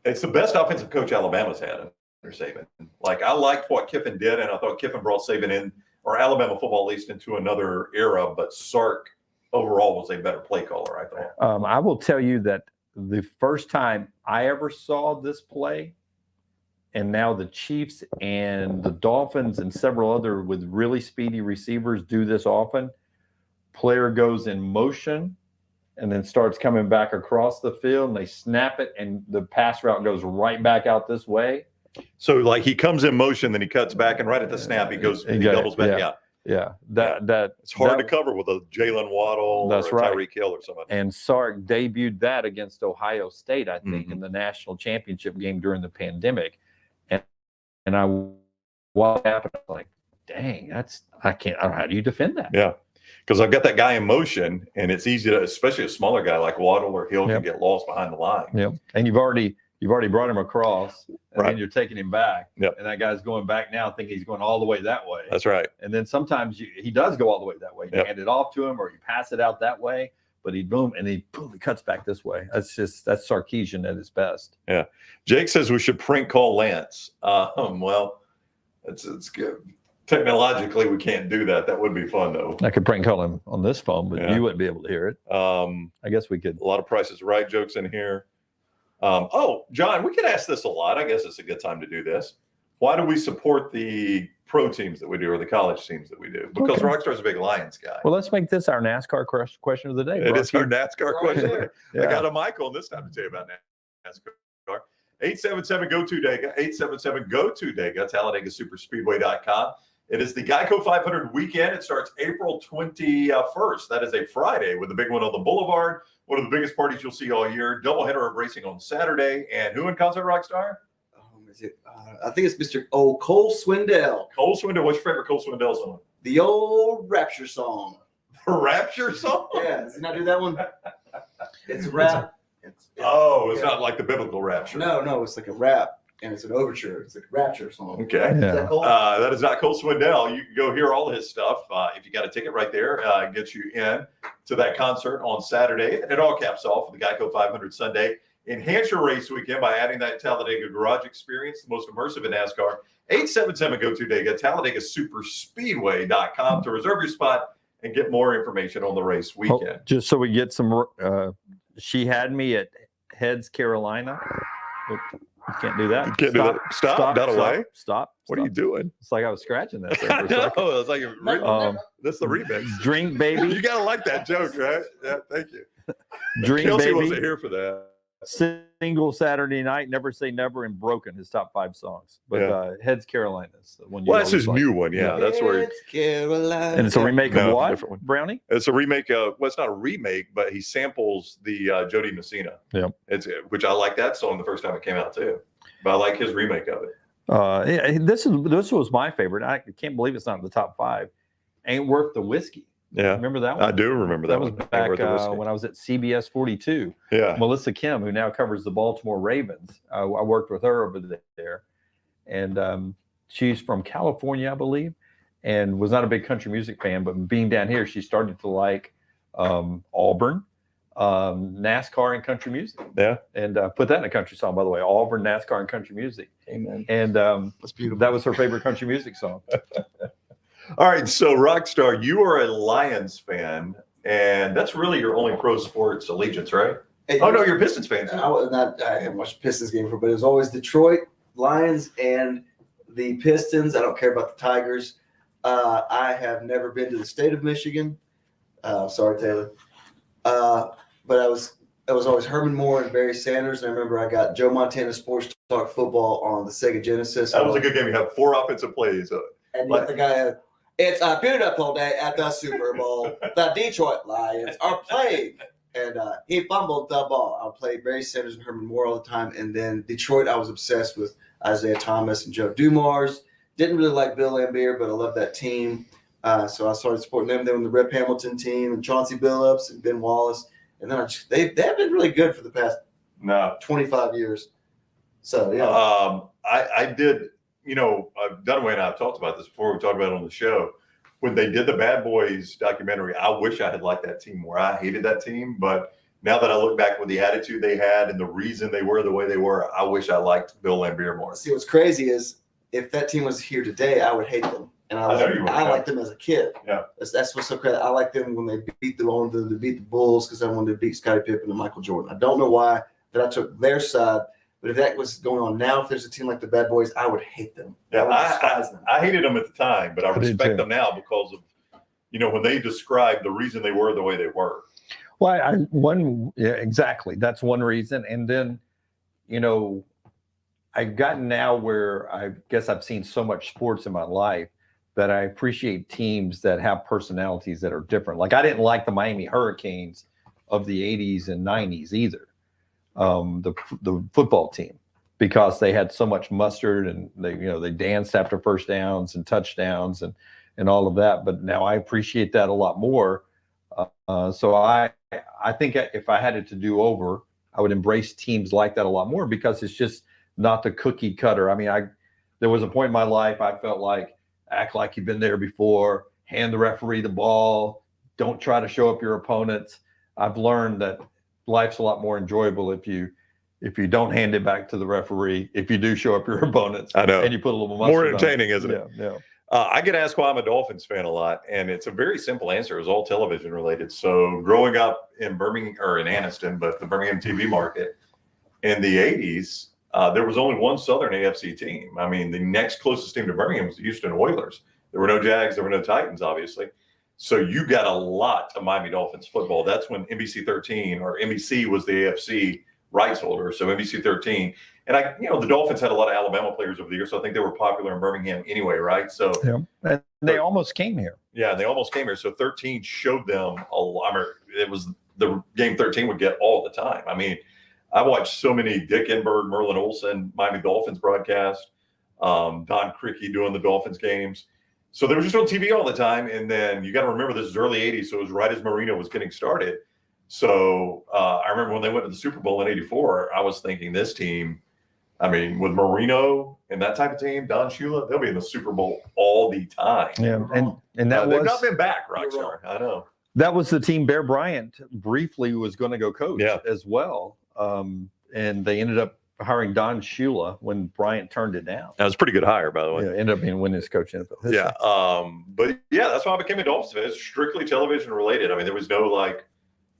it's the best offensive coach Alabama's had under Saban. Like, I liked what Kiffin did, and I thought Kiffin brought Saban in, or Alabama football at least, into another era, but Sark overall was a better play caller, I thought. I will tell you that the first time I ever saw this play, and now the Chiefs and the Dolphins and several other with really speedy receivers do this often. Player goes in motion and then starts coming back across the field, and they snap it, and the pass route goes right back out this way. So, like, he comes in motion, then he cuts back, and right at the snap, he doubles back. Yeah. That It's hard to cover with a Jalen Waddle That's or a right. Tyreek Hill or somebody. And Sark debuted that against Ohio State, I think, in the national championship game during the pandemic. And what happened? I was like, dang, I don't know, how do you defend that? Yeah. Because I've got that guy in motion, and it's easy to, especially a smaller guy like Waddle or Hill, can Yep. get lost behind the line. Yeah. And you've already You've already brought him across, and Right. then you're taking him back. Yep. And that guy's going back now thinking he's going all the way that way. That's right. And then sometimes he does go all the way that way. You Yep. hand it off to him or you pass it out that way, but he cuts back this way. That's Sarkisian at his best. Jake says we should prank call Lance. Well, it's good. Technologically, we can't do that. That would be fun though. I could prank call him on this phone, but Yeah. you wouldn't be able to hear it. I guess we could. A lot of Prices Right jokes in here. John, we could ask this a lot. I guess it's a good time to do this. Why do we support the pro teams that we do or the college teams that we do? Because Okay. Rockstar's a big Lions guy. Well, let's make this our NASCAR question of the day. It is our Rocky. NASCAR question. Yeah. I got a mic on this time to tell you about NASCAR. 877-GO-TO-DEGA, 877-GO-TO-DEGA, TalladegaSuperspeedway.com. It is the Geico 500 weekend. It starts April 21st. That is a Friday with the big one on the Boulevard. One of the biggest parties you'll see all year. Doubleheader of racing on Saturday. And who in concert, Rockstar? Is it, I think it's Mr. Cole Swindell, Cole Swindell. What's your favorite Cole Swindell song? the old Rapture song. The Rapture song? Yeah, does he not do that one? It's a rap. It's Not like the biblical Rapture. No, it's like a rap, and it's an overture. It's like a Rapture song. Okay. Is Yeah. that Cole? That is not Cole Swindell. You can go hear all his stuff. If you got a ticket right there, it gets you in to that concert on Saturday. And it all caps off with the Geico 500 Sunday. Enhance your race weekend by adding that Talladega garage experience, the most immersive in NASCAR. 877-GO-TO-DEGA, TalladegaSuperspeedway.com to reserve your spot and get more information on the race weekend. Just so we get some, she had me at Heads, Carolina. Oop, you can't do that. You can't do that. Stop. Not away. Stop. What are you doing? It's like I was scratching that there I for a second. know. It's like that's the remix. Drink baby, You gotta like that joke, right? Yeah, thank you. drink Kelsey wasn't baby, here for that. single Saturday night, never say never, and broken his top 5 songs. But Yeah. Heads, Carolina is the one. Well, that's always his like. new one. Yeah, that's where It's Carolina. And it's a remake No, of what? different one. Brownie. it's a remake of. Well, it's not a remake, but he samples the Jody Messina. Yep. Which I like that song the first time it came out too. But I like his remake of it. This was my favorite. I can't believe it's not in the top 5. Ain't Worth the Whiskey. Yeah, Remember that one? I do remember that, That was one. back Worth the Whiskey. when I was at CBS 42. Yeah. Melissa Kim, who now covers the Baltimore Ravens. I worked with her over there, and she's from California, I believe, and was not a big country music fan. But being down here, she started to like Auburn, NASCAR, and country music. Yeah. And put that in a country song, by the way. Auburn, NASCAR, and country music. Amen. And That's beautiful. that was her favorite country music song. All right, so Rockstar, you are a Lions fan, and that's really your only pro sports allegiance, right? Hey, Oh no, you're a Pistons fan too. I haven't watched Pistons game before, but it was always Detroit Lions and the Pistons. I don't care about the Tigers. I have never been to the state of Michigan. Sorry, Taylor. But I was always Herman Moore and Barry Sanders. And I remember I got Joe Montana Sports Talk Football on the Sega Genesis. That was a good game. You have 4 offensive plays. And you got the guy. It's a beautiful day at the Super Bowl. The Detroit Lions are playing. And he fumbled the ball. I played Barry Sanders and Herman Moore all the time. And then Detroit, I was obsessed with Isaiah Thomas and Joe Dumars. Didn't really like Bill Laimbeer, but I loved that team. So I started supporting them. They were on the Rip Hamilton team and Chauncey Billups and Ben Wallace. And then they have been really good for the past 25 years. So, yeah. I did, Dunaway and I have talked about this before. We talked about it on the show. When they did the Bad Boys documentary, I wish I had liked that team more. I hated that team, but now that I look back with the attitude they had and the reason they were the way they were, I wish I liked Bill Laimbeer more. See, what's crazy is if that team was here today, I would hate them. And I know you would, I yeah. liked them as a kid. Yeah. That's what's so crazy. I liked them when they beat the Bulls because I wanted to beat Scottie Pippen and Michael Jordan. I don't know why that I took their side, but if that was going on now, if there's a team like the Bad Boys, I would hate them. Yeah, I would despise them. I hated them at the time, but I did respect too. them now because of, when they described the reason they were the way they were. Well, exactly. That's one reason. And then, I've gotten now where I guess I've seen so much sports in my life that I appreciate teams that have personalities that are different. Like I didn't like the Miami Hurricanes of the 80s and 90s either, the football team, because they had so much mustard and they danced after first downs and touchdowns and all of that. But now I appreciate that a lot more. So I think if I had it to do over, I would embrace teams like that a lot more because it's just not the cookie cutter. I mean, there was a point in my life I felt like act like you've been there before, hand the referee the ball, don't try to show up your opponents. I've learned that life's a lot more enjoyable if you don't hand it back to the referee, if you do show up your opponents. I know. And you put a little More mustard on entertaining, isn't it? Yeah. I get asked why I'm a Dolphins fan a lot, and it's a very simple answer. It was all television related. So growing up in Birmingham, or in Anniston, but the Birmingham TV market in the 80s, there was only one Southern AFC team. I mean, the next closest team to Birmingham was the Houston Oilers. There were no Jags, there were no Titans, obviously. So you got a lot of Miami Dolphins football. That's when NBC 13, or NBC was the AFC rights holder. So NBC 13. And the Dolphins had a lot of Alabama players over the years, so I think they were popular in Birmingham anyway, right? So Yeah. And they almost came here. yeah, they almost came here. So 13 showed them a lot. It was the game 13 would get all the time. I mean, I watched so many Dick Enberg, Merlin Olsen, Miami Dolphins broadcast, Don Criqui doing the Dolphins games. So they were just on TV all the time. And then you got to remember, this is early 80s, so it was right as Marino was getting started. So I remember when they went to the Super Bowl in '84, I was thinking this team, I mean, with Marino and that type of team, Don Shula, they'll be in the Super Bowl all the time. Yeah. And that they've was not been back, Rockstar. I know. that was the team Bear Bryant briefly was going to go coach Yeah. as well. And they ended up hiring Don Shula when Bryant turned it down. That was a pretty good hire, by the way. Yeah, ended up being winningest coach in NFL history. Yeah. But yeah, that's why I became a Dolphins fan. It's strictly television related. I mean, there was no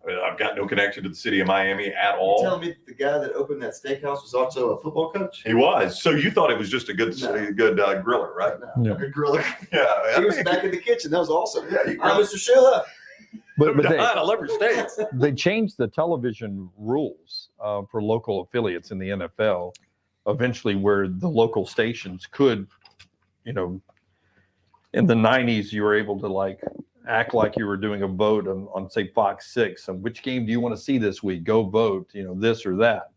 I've got no connection to the city of Miami at You all. telling me the guy that opened that steakhouse was also a football coach? He was. So you thought it was just a good, No. griller, right? No, Yeah. good griller. Yeah. He was back in the kitchen. That was awesome. Yeah, you Hi, Mr. Sheila. But I love your steaks. they changed the television rules for local affiliates in the NFL eventually, where the local stations could, in the 90s, you were able to act like you were doing a vote on say Fox 6 and which game do you want to see this week, go vote, this or that.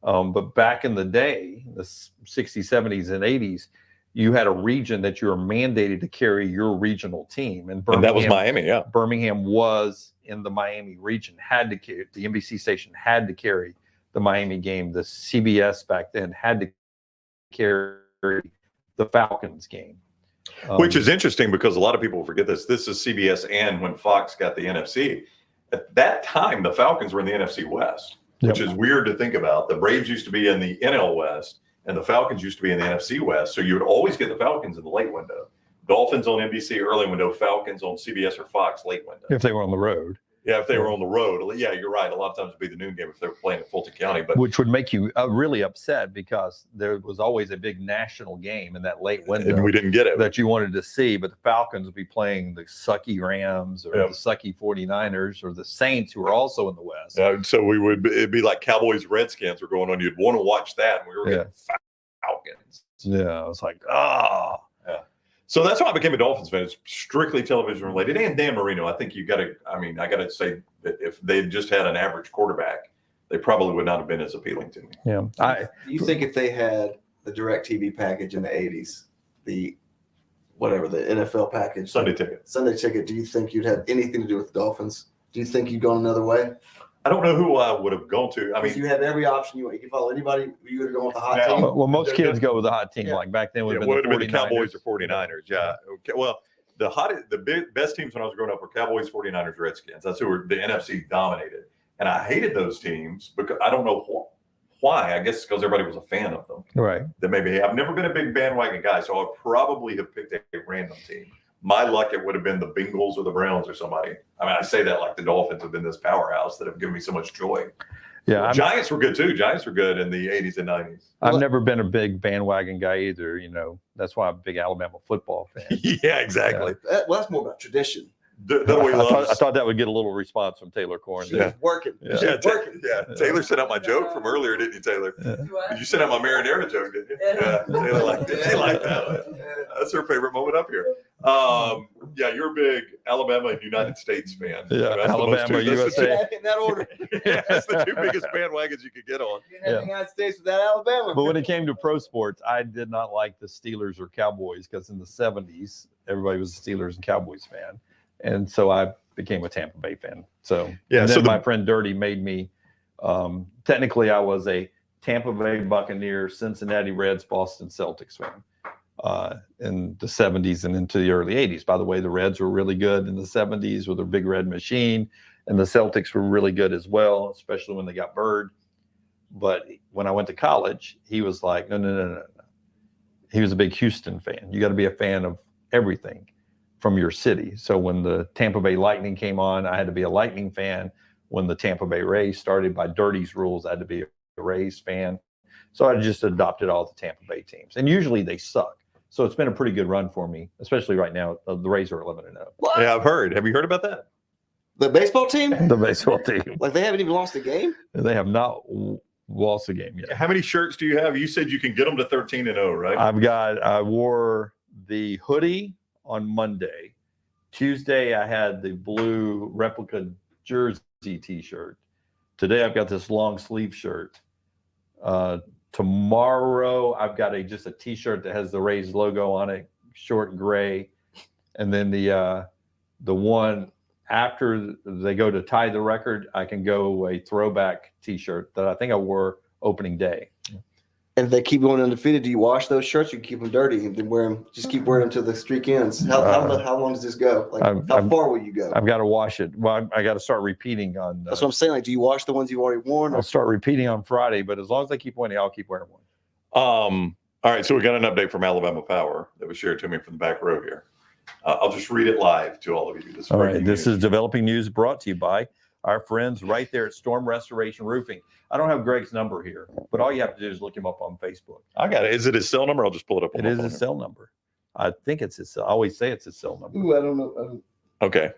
But back in the day, the 60s, 70s, and 80s, you had a region that you were mandated to carry your regional team. And And that was Miami, yeah. Birmingham was in the Miami region, had to carry, the NBC station had to carry the Miami game. The CBS back then had to carry the Falcons game. Which is interesting because a lot of people forget this. This is CBS and when Fox got the NFC. At that time, the Falcons were in the NFC West, which is weird to think about. The Braves used to be in the NL West, and the Falcons used to be in the NFC West. So you would always get the Falcons in the late window. Dolphins on NBC early window, Falcons on CBS or Fox late window. if they were on the road. Yeah, if they were on the road. Yeah, you're right. A lot of times it'd be the noon game if they were playing at Fulton County. But Which would make you really upset because there was always a big national game in that late window and we didn't get it. that you wanted to see, but the Falcons would be playing the sucky Rams or the sucky 49ers or the Saints, who are also in the West. So it'd be like Cowboys, Redskins were going on. You'd want to watch that. And we were getting Falcons. Yeah, I was like, oh. So that's why I became a Dolphins fan. It's strictly television related. And Dan Marino, I think I got to say that if they just had an average quarterback, they probably would not have been as appealing to me. Yeah. Do you think if they had the direct TV package in the 80s, the NFL package, Sunday ticket. do you think you'd have anything to do with the Dolphins? Do you think you'd gone another way? I don't know who I would have gone to. I mean, You had every option you want. You could follow anybody. You would have gone with the hot Yeah. team. Well, most kids go with the hot team. Yeah. Like back then, it would have would been have the been the Cowboys 49ers. or 49ers. Yeah. Okay. Well, the best teams when I was growing up were Cowboys, 49ers, Redskins. That's who were the NFC dominated. And I hated those teams because I don't know why. I guess because everybody was a fan of them. Right. That maybe I've never been a big bandwagon guy, so I'd probably have picked a random team. My luck, it would have been the Bengals or the Browns or somebody. I mean, I say that like the Dolphins have been this powerhouse that have given me so much joy. Yeah. Giants were good too. Giants were good in the 80s and 90s. I've never been a big bandwagon guy either. That's why I'm a big Alabama football fan. Yeah, exactly. That's more about tradition. I thought that would get a little response from Taylor Corn. She was working. Yeah. She was working. Taylor sent out my joke from earlier, didn't you, Taylor? Yeah. You sent out my marinara joke, didn't you? Yeah, Taylor liked it. She liked that one. That's her favorite moment up here. You're a big Alabama and United States fan. Yeah, That's Alabama, USA. In that order. That's the two biggest bandwagons you could get on. You didn't have the United States without Alabama. But when it came to pro sports, I did not like the Steelers or Cowboys because in the 70s, everybody was a Steelers and Cowboys fan. And so I became a Tampa Bay fan. So, Yeah, and so then my friend Dirty made me Technically, I was a Tampa Bay Buccaneers, Cincinnati Reds, Boston Celtics fan in the 70s and into the early 80s. By the way, the Reds were really good in the 70s with their big red machine, and the Celtics were really good as well, especially when they got Bird. But when I went to college, he was like, no. He was a big Houston fan. You got to be a fan of everything from your city. So when the Tampa Bay Lightning came on, I had to be a Lightning fan. When the Tampa Bay Rays started by Dirty's rules, I had to be a Rays fan. So I just adopted all the Tampa Bay teams. And usually they suck. So it's been a pretty good run for me, especially right now. The Rays are 11-0. Yeah, I've heard. Have you heard about that? The baseball team? The baseball team. Like they haven't even lost a game? They have not lost a game yet. How many shirts do you have? You said you can get them to 13-0, right? I wore the hoodie on Monday. Tuesday, I had the blue replica jersey t-shirt. Today, I've got this long sleeve shirt. Tomorrow, I've got just a t-shirt that has the Rays logo on it, short gray. And then the one after they go to tie the record, I can go a throwback t-shirt that I think I wore opening day. And if they keep going undefeated, do you wash those shirts? You keep them dirty and then wear them. Just keep wearing them till the streak ends. How long does this go? Like how far will you go? I've got to wash it. Well, I got to start repeating on. That's what I'm saying. Like, do you wash the ones you've already worn? I'll start repeating on Friday, but as long as I keep winning, I'll keep wearing one. All right, so we got an update from Alabama Power that was shared to me from the back row here. I'll just read it live to all of you. All right, this is developing news brought to you by our friends right there at Storm Restoration Roofing. I don't have Greg's number here, but all you have to do is look him up on Facebook. I got it. Is it his cell number? I'll just pull it up. It is his cell number. I think it's his cell. I always say it's his cell number. Ooh, I don't know. Okay.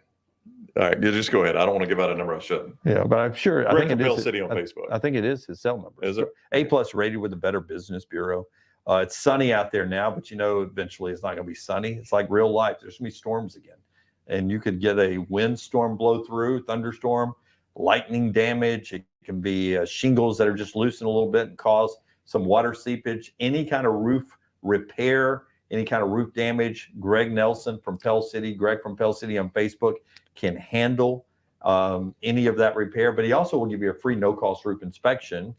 All right, you just go ahead. I don't want to give out a number I shouldn't. Yeah, but I'm sure. I think it is. City on Facebook. I think it is his cell number. Is it? A+ rated with the Better Business Bureau. It's sunny out there now, but eventually it's not going to be sunny. It's like real life. There's going to be storms again. And you could get a windstorm blow through, thunderstorm, lightning damage. It can be shingles that are just loosened a little bit and cause some water seepage. Any kind of roof repair, any kind of roof damage. Greg Nelson from Pell City, Greg from Pell City on Facebook can handle any of that repair. But he also will give you a free no-cost roof inspection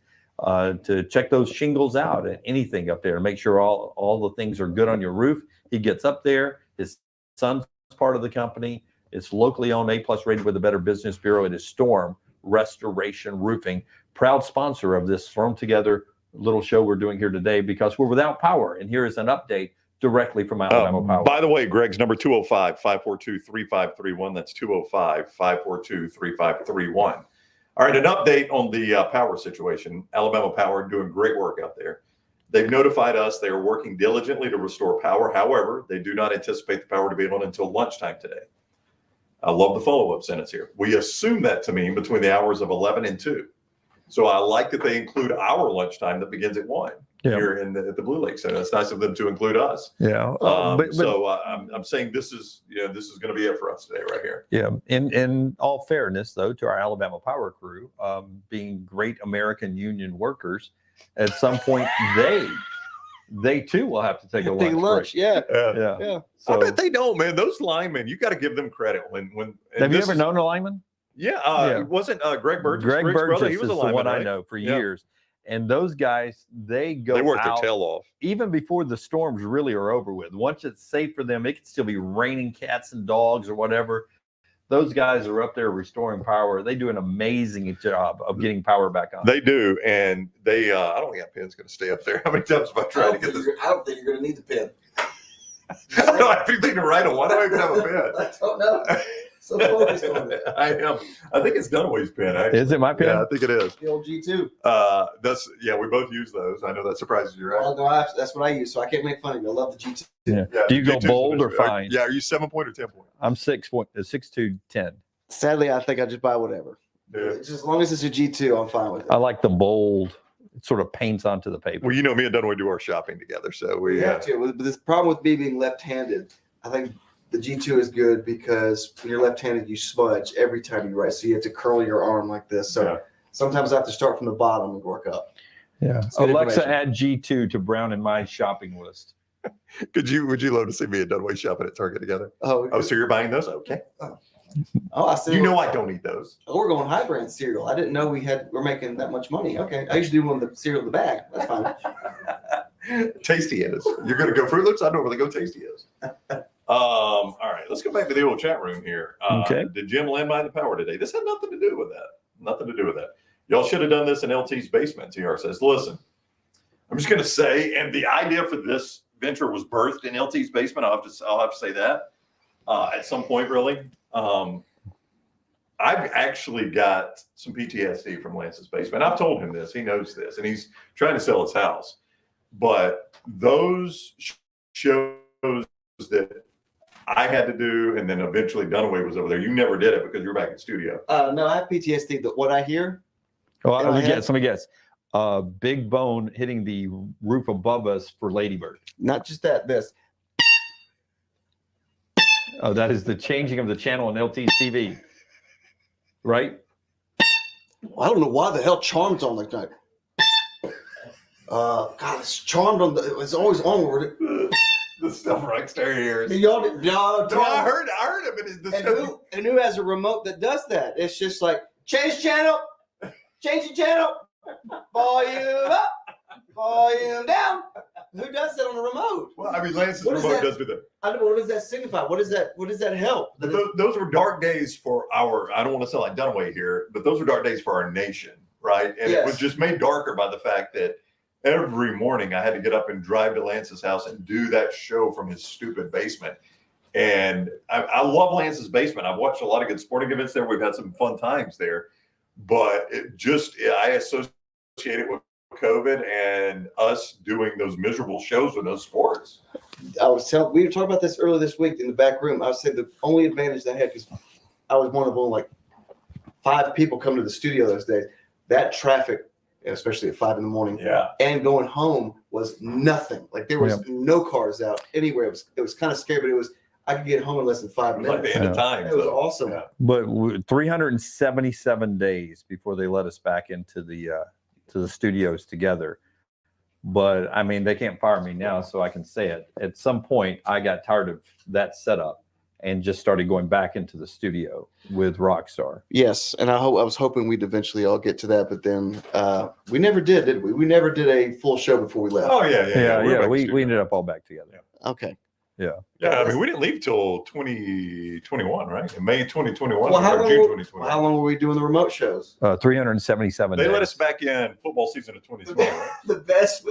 to check those shingles out and anything up there to make sure all the things are good on your roof. He gets up there. His son's part of the company. It's locally owned, A+ rated with the Better Business Bureau. It is Storm Restoration Roofing, proud sponsor of this thrown together little show we're doing here today because we're without power. And here is an update directly from Alabama Power. By the way, Greg's number 205-542-3531. That's 205-542-3531. All right, an update on the power situation. Alabama Power doing great work out there. They've notified us they are working diligently to restore power. However, they do not anticipate the power to be on until lunchtime today. I love the follow-up sentence here. We assume that to mean between the hours of 11 and 2. So I like that they include our lunchtime that begins at 1 here at the Blue Lake Center. It's nice of them to include us. Yeah. I'm saying this is going to be it for us today right here. Yeah. In all fairness, though, to our Alabama Power crew, being great American union workers, at some point they too will have to take a lunch break. Yeah. So, I bet they don't, man. Those linemen, you got to give them credit. Have you ever known a lineman? Yeah. It wasn't Greg Burgess. Greg Greg's Burgess brother. He was is a lineman, the one right? I know for years. And those guys, they work out their tail off. even before the storms really are over with. Once it's safe for them, it could still be raining cats and dogs or whatever. Those guys are up there restoring power. They do an amazing job of getting power back on. They do, and they. I don't think that pen's going to stay up there. How many times have I tried to get this? I don't think you're going to need the pen. I don't have anything to write on. Why do I even have a pen? I don't know. So focused on it. I am. I think it's Dunaway's pen. Actually. Is it my pen? Yeah, I think it is. The old G2. We both use those. I know that surprises you, right? Well, no, that's what I use, so I can't make fun of you. I love the G2. Yeah. Do you go G2's bold or best. fine? Yeah. Are you 7-point or 10-point? I'm 6'2", 10. Sadly, I think I just buy whatever. Yeah. Just as long as it's a G2, I'm fine with it. I like the bold. It sort of paints onto the paper. Well, me and Dunaway do our shopping together, so we You have to. But this problem with me being left-handed, I think the G2 is good because when you're left-handed, you smudge every time you write. So you have to curl your arm like this. So sometimes I have to start from the bottom and work up. Yeah. Good Alexa, information. add G2 to Brown and my shopping list. Would you love to see me and Dunaway shopping at Target together? Oh, Oh, so you're buying those? Okay. Oh, I said You know I don't eat those. we're going high brand cereal. I didn't know we're making that much money. Okay, I usually do one of the cereal in the bag. That's fine. Tasty is. You're going to go Fruit Loops? I know where they go Tasty is. All right, let's go back to the old chat room here. Okay. Did Jim landmine the power today? This had nothing to do with that. Nothing to do with that. Y'all should have done this in LT's basement, TR says. Listen, I'm just going to say, and the idea for this venture was birthed in LT's basement. I'll have to say that at some point, really. I've actually got some PTSD from Lance's basement. I've told him this. He knows this, and he's trying to sell his house. But those shows that I had to do, and then eventually Dunaway was over there. You never did it because you were back in studio. No, I have PTSD. What I hear. Well, In my let me guess. Big bone hitting the roof above us for Ladybird. Not just that. This. Oh, that is the changing of the channel on LT's TV, right? I don't know why the hell Charm's on like that. God, it's Charmed on the. It's always onward. The stuff Rockstar hears. Y'all, No, I heard him. And who has a remote that does that? It's just like change channel, change the channel, volume up, volume down. Who does that on the remote? Well, I mean, Lance's What is remote that? does do that. I don't know. What does that signify? What does that help? But those were dark days for our, I don't want to sound like Dunaway here, but those were dark days for our nation, right? And it was just made darker by the fact that every morning I had to get up and drive to Lance's house and do that show from his stupid basement. And I love Lance's basement. I've watched a lot of good sporting events there. We've had some fun times there, but I associate it with COVID and us doing those miserable shows with those sports. we were talking about this earlier this week in the back room. I said the only advantage I had, because I was one of only like 5 people come to the studio those days. That traffic, especially at 5 a.m, and going home was nothing. Like there was no cars out anywhere. It was kind of scary, but I could get home in less than 5 minutes. Like the end of time. It was awesome. Yeah. But 377 days before they let us back into the studios together. But I mean, they can't fire me now, so I can say it. At some point, I got tired of that setup and just started going back into the studio with Rockstar. Yes, and I was hoping we'd eventually all get to that, but then we never did we? We never did a full show before we left. Oh, yeah. We ended up all back together. Okay. Yeah. Yeah, I mean, we didn't leave till 2021, right? In May 2021 Well, or June 2021. how long were we doing the remote shows? 377 They days. let us back in football season of 2020, right? The best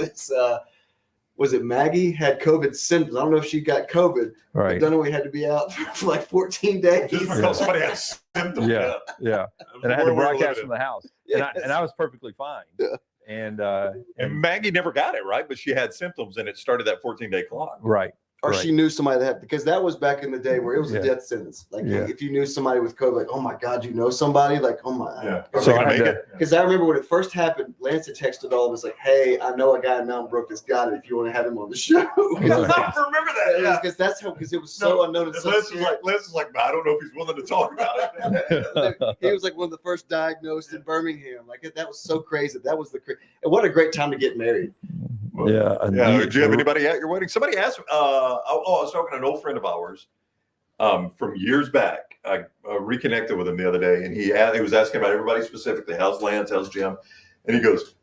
was it Maggie had COVID symptoms. I don't know if she got COVID. Right. But Dunaway had to be out for like 14 days. Just because somebody had symptoms. Yeah. That was And I had the to world we were broadcast living from the house. Yes. And I was perfectly fine. Yeah. And in. And Maggie never got it, right? But she had symptoms, and it started that 14-day clock. right. Or right. she knew somebody that had, because that was back in the day where it was a Yeah. death sentence. Like Yeah. if you knew somebody with COVID, like, oh my God, you know somebody? Like, oh my. Yeah. So I Make had to- it. Because I remember when it first happened, Lance had texted all of us like, hey, I know a guy in Mountain Brook that's got it if you want to have him on the show. I remember that. Because that's how, because it was so unknown. And And so Liz scary. is like, I don't know if he's willing to talk about it. He was like one of the first diagnosed in Birmingham. Like that was so crazy. That was and what a great time to get married. Yeah. Yeah. Did you have anybody at your wedding? Somebody asked. I was talking to an old friend of ours from years back. I reconnected with him the other day, and he was asking about everybody specifically. How's Lance? How's Jim? And he goes,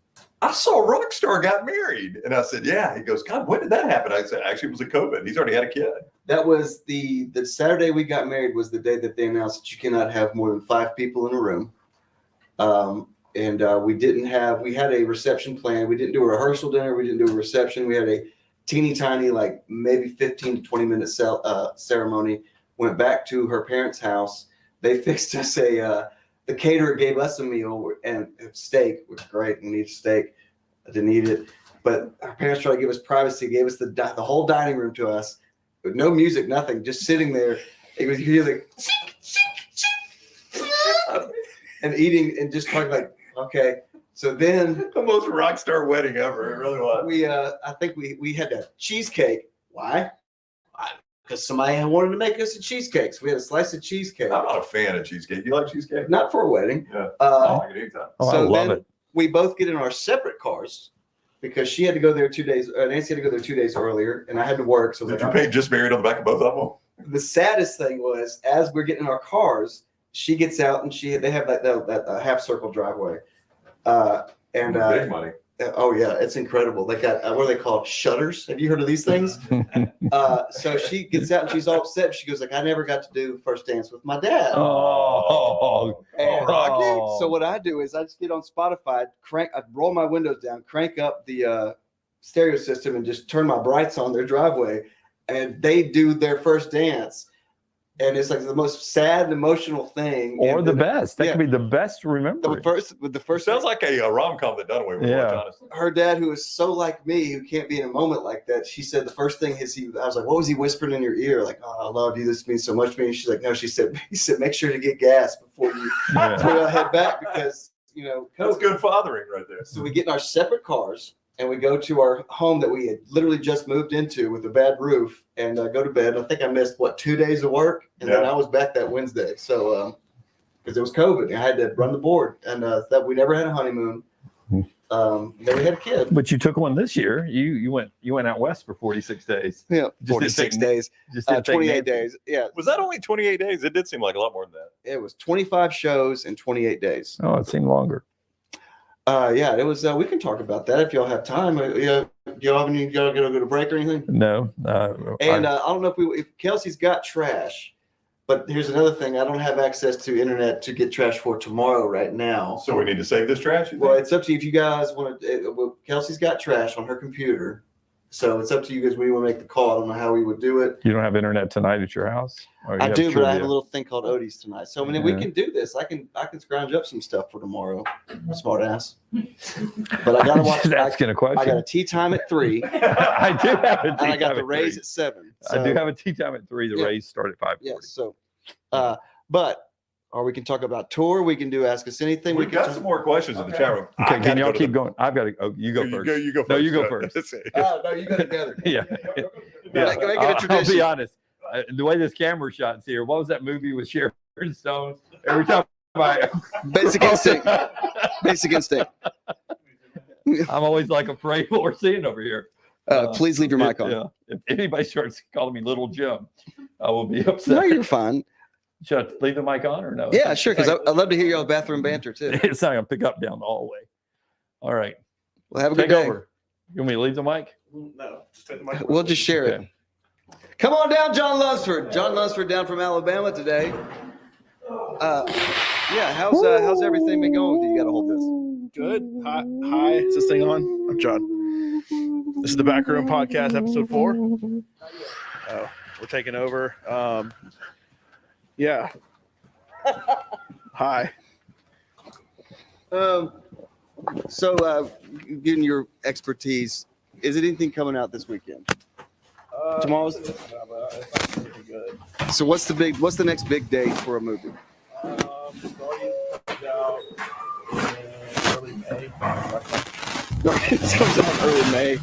I saw Rockstar got married. And I said, yeah. He goes, God, when did that happen? I said, actually, it was a COVID. He's already had a kid. That was the Saturday we got married was the day that they announced that you cannot have more than 5 people in a room. We had a reception plan. We didn't do a rehearsal dinner. We didn't do a reception. We had a teeny tiny, like maybe 15 to 20 minute ceremony. Went back to her parents' house. They fixed us the caterer gave us a meal and steak, which was great. We needed steak. I didn't eat it. But our parents tried to give us privacy, gave us the whole dining room to us with no music, nothing, just sitting there. It was you like and eating and just talking like, okay. So then The most Rockstar wedding ever. It really was. I think we had a cheesecake. Why? Because somebody wanted to make us a cheesecake. So we had a slice of cheesecake. I'm not a fan of cheesecake. Do you like cheesecake? Not for a wedding. Yeah. I like it anytime. Oh, So I love then it. we both get in our separate cars because she had to go there 2 days. Nancy had to go there 2 days earlier, and I had to work. So Did like, you paint just married on the back of both of them? the saddest thing was, as we're getting in our cars, she gets out and they have that half circle driveway. Big money. Oh yeah, it's incredible. They got what are they called? Shutters. Have you heard of these things? So she gets out and she's all upset. She goes like, "I never got to do first dance with my dad." And Rocky. so what I do is I just get on Spotify, I roll my windows down, crank up the stereo system, and just turn my brights on their driveway, and they do their first dance. And it's like the most sad and emotional thing. Or and the best. That yeah. could be the best to remember. the first Sounds like a rom-com that Dunaway would Yeah. watch, honestly. her dad, who is so like me, who can't be in a moment like that. She said the first thing is I was like, what was he whispering in your ear? Like, "Oh, I love you. This means so much to me." And she's like, no, he said, make sure to get gas before you head back because, That's COVID. good fathering right there. So we get in our separate cars and we go to our home that we had literally just moved into with a bad roof and go to bed. I think I missed 2 days of work, and then I was back that Wednesday. So because it was COVID, I had to run the board, and that we never had a honeymoon. Then we had a kid. But you took one this year. You went out west for 46 days. Yeah, Just 46 didn't days, Just didn't take 28 Nancy. days. Yeah, Was that only 28 days? It did seem like a lot more than that. it was 25 shows in 28 days. Oh, it seemed longer. Yeah, it was. We can talk about that if y'all have time. Do y'all have any? Y'all gonna go to break or anything? No. And I don't know if Kelsey's got trash, but here's another thing: I don't have access to internet to get trash for tomorrow right now. So we need to save this trash? you Well, think? it's up to you if you guys want to. Kelsey's got trash on her computer, so it's up to you guys when you want to make the call. I don't know how we would do it. You don't have internet tonight at your house? Or you I have do, but I have a trivia? little thing called Odie's tonight. So I mean, we Yeah. can do this. I can scrounge up some stuff for tomorrow. Smart ass. But I gotta I'm watch. just asking a I got question. a tea time at 3, and I do have a tea I got time the at Rays 3. at 7. I do have a tea time at 3. The Yeah. Rays start at 5:40. Yes. So, or we can talk about tour. We can do Ask Us Anything. We've We can got talk- some more questions in the chat room. Okay, I can gotta y'all go to keep the- going? I've got to. Oh, you go first. You go first. No, you go first. No, you go together. Yeah. Make it a I'll tradition. be honest. The way this camera shot's here, what was that movie with Sharon Stone? Every time Basic Instinct. Basic Instinct. I'm always like afraid what we're seeing over here. Please leave your mic on. Yeah. If anybody starts calling me Little Jim, I will be upset. No, you're fine. Should I leave the mic on or no? Yeah, sure. Because I love to hear y'all bathroom banter too. It's not going to pick up down the hallway. All right. Well, have a good Take day. over. You want me to leave the mic? No, just take the mic. We'll just share it. Okay. Come on down, John Lunsford. John Lunsford down from Alabama today. Yeah, how's everything been going with you? You got to hold this. Good. Hi. Is this thing on? I'm John. This is the Backroom Podcast, episode 4. Oh, we're taking over. Yeah. Hi. So, given your expertise, is it anything coming out this weekend? Tomorrow's. Good. So, what's the next big date for a movie? Guardians comes out in early May. It comes out in early May.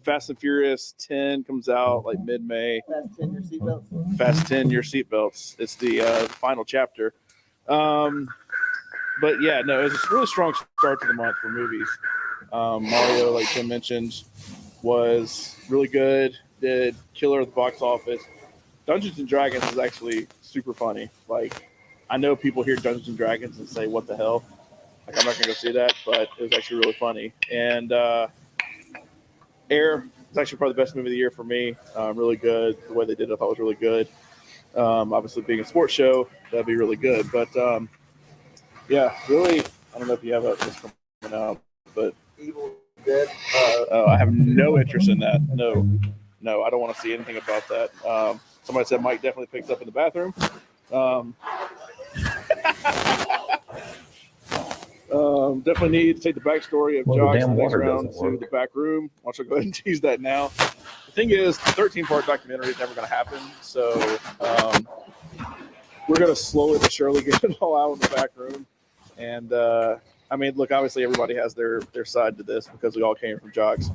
Fast and Furious 10 comes out like mid-May. Fast 10, your seatbelts. It's the final chapter. But yeah, no, it's a really strong start to the month for movies. Mario, like Tim mentioned, was really good. Did killer at the box office. Dungeons and Dragons is actually super funny. Like, I know people hear Dungeons and Dragons and say, "What the hell?" Like, I'm not gonna go see that, but it was actually really funny. And Air is actually probably the best movie of the year for me. Really good. The way they did it, I thought was really good. Obviously, being a sports show, that'd be really good. But yeah, really, I don't know if you have this coming out, but Evil Dead. I have no interest in that. No, I don't want to see anything about that. Somebody said Mike definitely picks up in the bathroom. Definitely need to take the backstory of Well, the Jock's damn next water round doesn't to work. the back room. Why don't I go ahead and tease that now? The thing is, the 13-part documentary is never going to happen. So we're going to slowly but surely get it all out in the back room. And I mean, look, obviously everybody has their side to this because we all came from Jocks.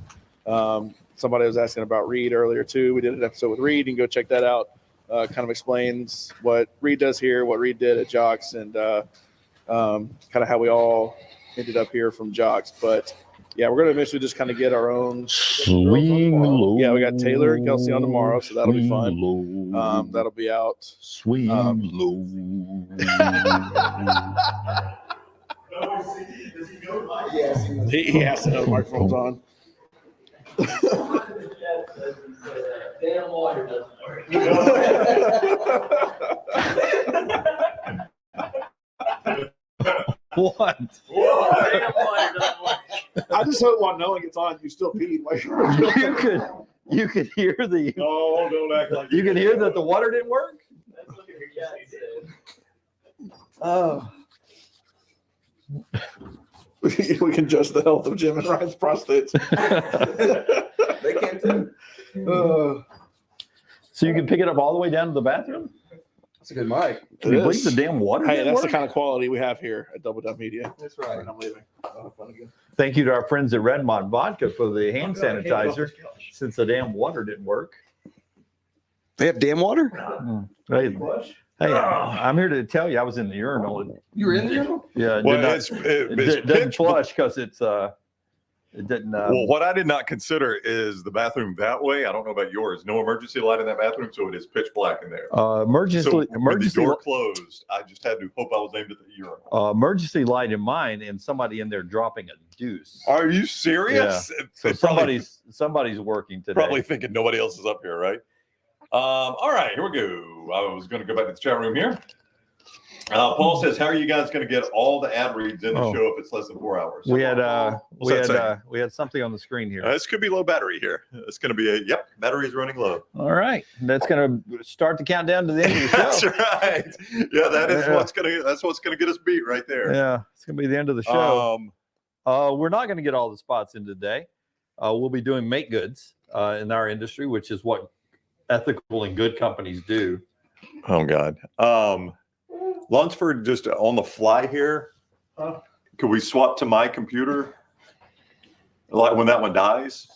Somebody was asking about Reed earlier too. We did an episode with Reed. You can go check that out. Kind of explains what Reed does here, what Reed did at Jocks, and kind of how we all ended up here from Jocks. But yeah, we're going to eventually just kind of get our own. Swing low. Yeah, we got Taylor and Kelsey on tomorrow, so that'll be fun. Low. That'll be out. Swing low. He has to know the microphone's on. Damn water doesn't work. What? Damn water doesn't work. I just hope while knowing it's on, you still peed. Like, You could hear the. No, don't act like You can hear that the water didn't work. That's what your cat said. Oh, we can judge the health of Jim and Ryan's prostates. they can too. So you can pick it up all the way down to the bathroom? That's a good mic. Can you It believe is. the damn water? Hey, didn't that's the work? kind of quality we have here at Double Down Media. That's right. And I'm leaving. Oh, fun again. Thank you to our friends at Redmond Vodka for the hand sanitizer since the damn water didn't work. They have damn water? Hey, I'm here to tell you I was in the urinal. You were in there? Yeah, it Well, did not, it's it doesn't pitch flush because it didn't. Well, what I did not consider is the bathroom that way. I don't know about yours. No emergency light in that bathroom, so it is pitch black in there. Emergency So when the emergency door closed, I just had to hope I was aimed at the urinal. emergency light in mine, and somebody in there dropping a deuce. Are you serious? So They probably- somebody's working today. Probably thinking nobody else is up here, right? All right, here we go. I was going to go back to the chat room here. Paul says, "How are you guys going to get all the ad reads in the Oh. show if it's less than 4 hours?" we had What's that we had something on the screen here. This could be low battery here. It's going to be battery is running low. All right, that's going to start the countdown to the end of the show. That's right. Yeah, that's what's going to get us beat right there. Yeah, it's going to be the end of the show. We're not going to get all the spots in today. We'll be doing make goods in our industry, which is what ethical and good companies do. Oh God. Lunsford, just on the fly here. Could we swap to my computer? Like when that one dies?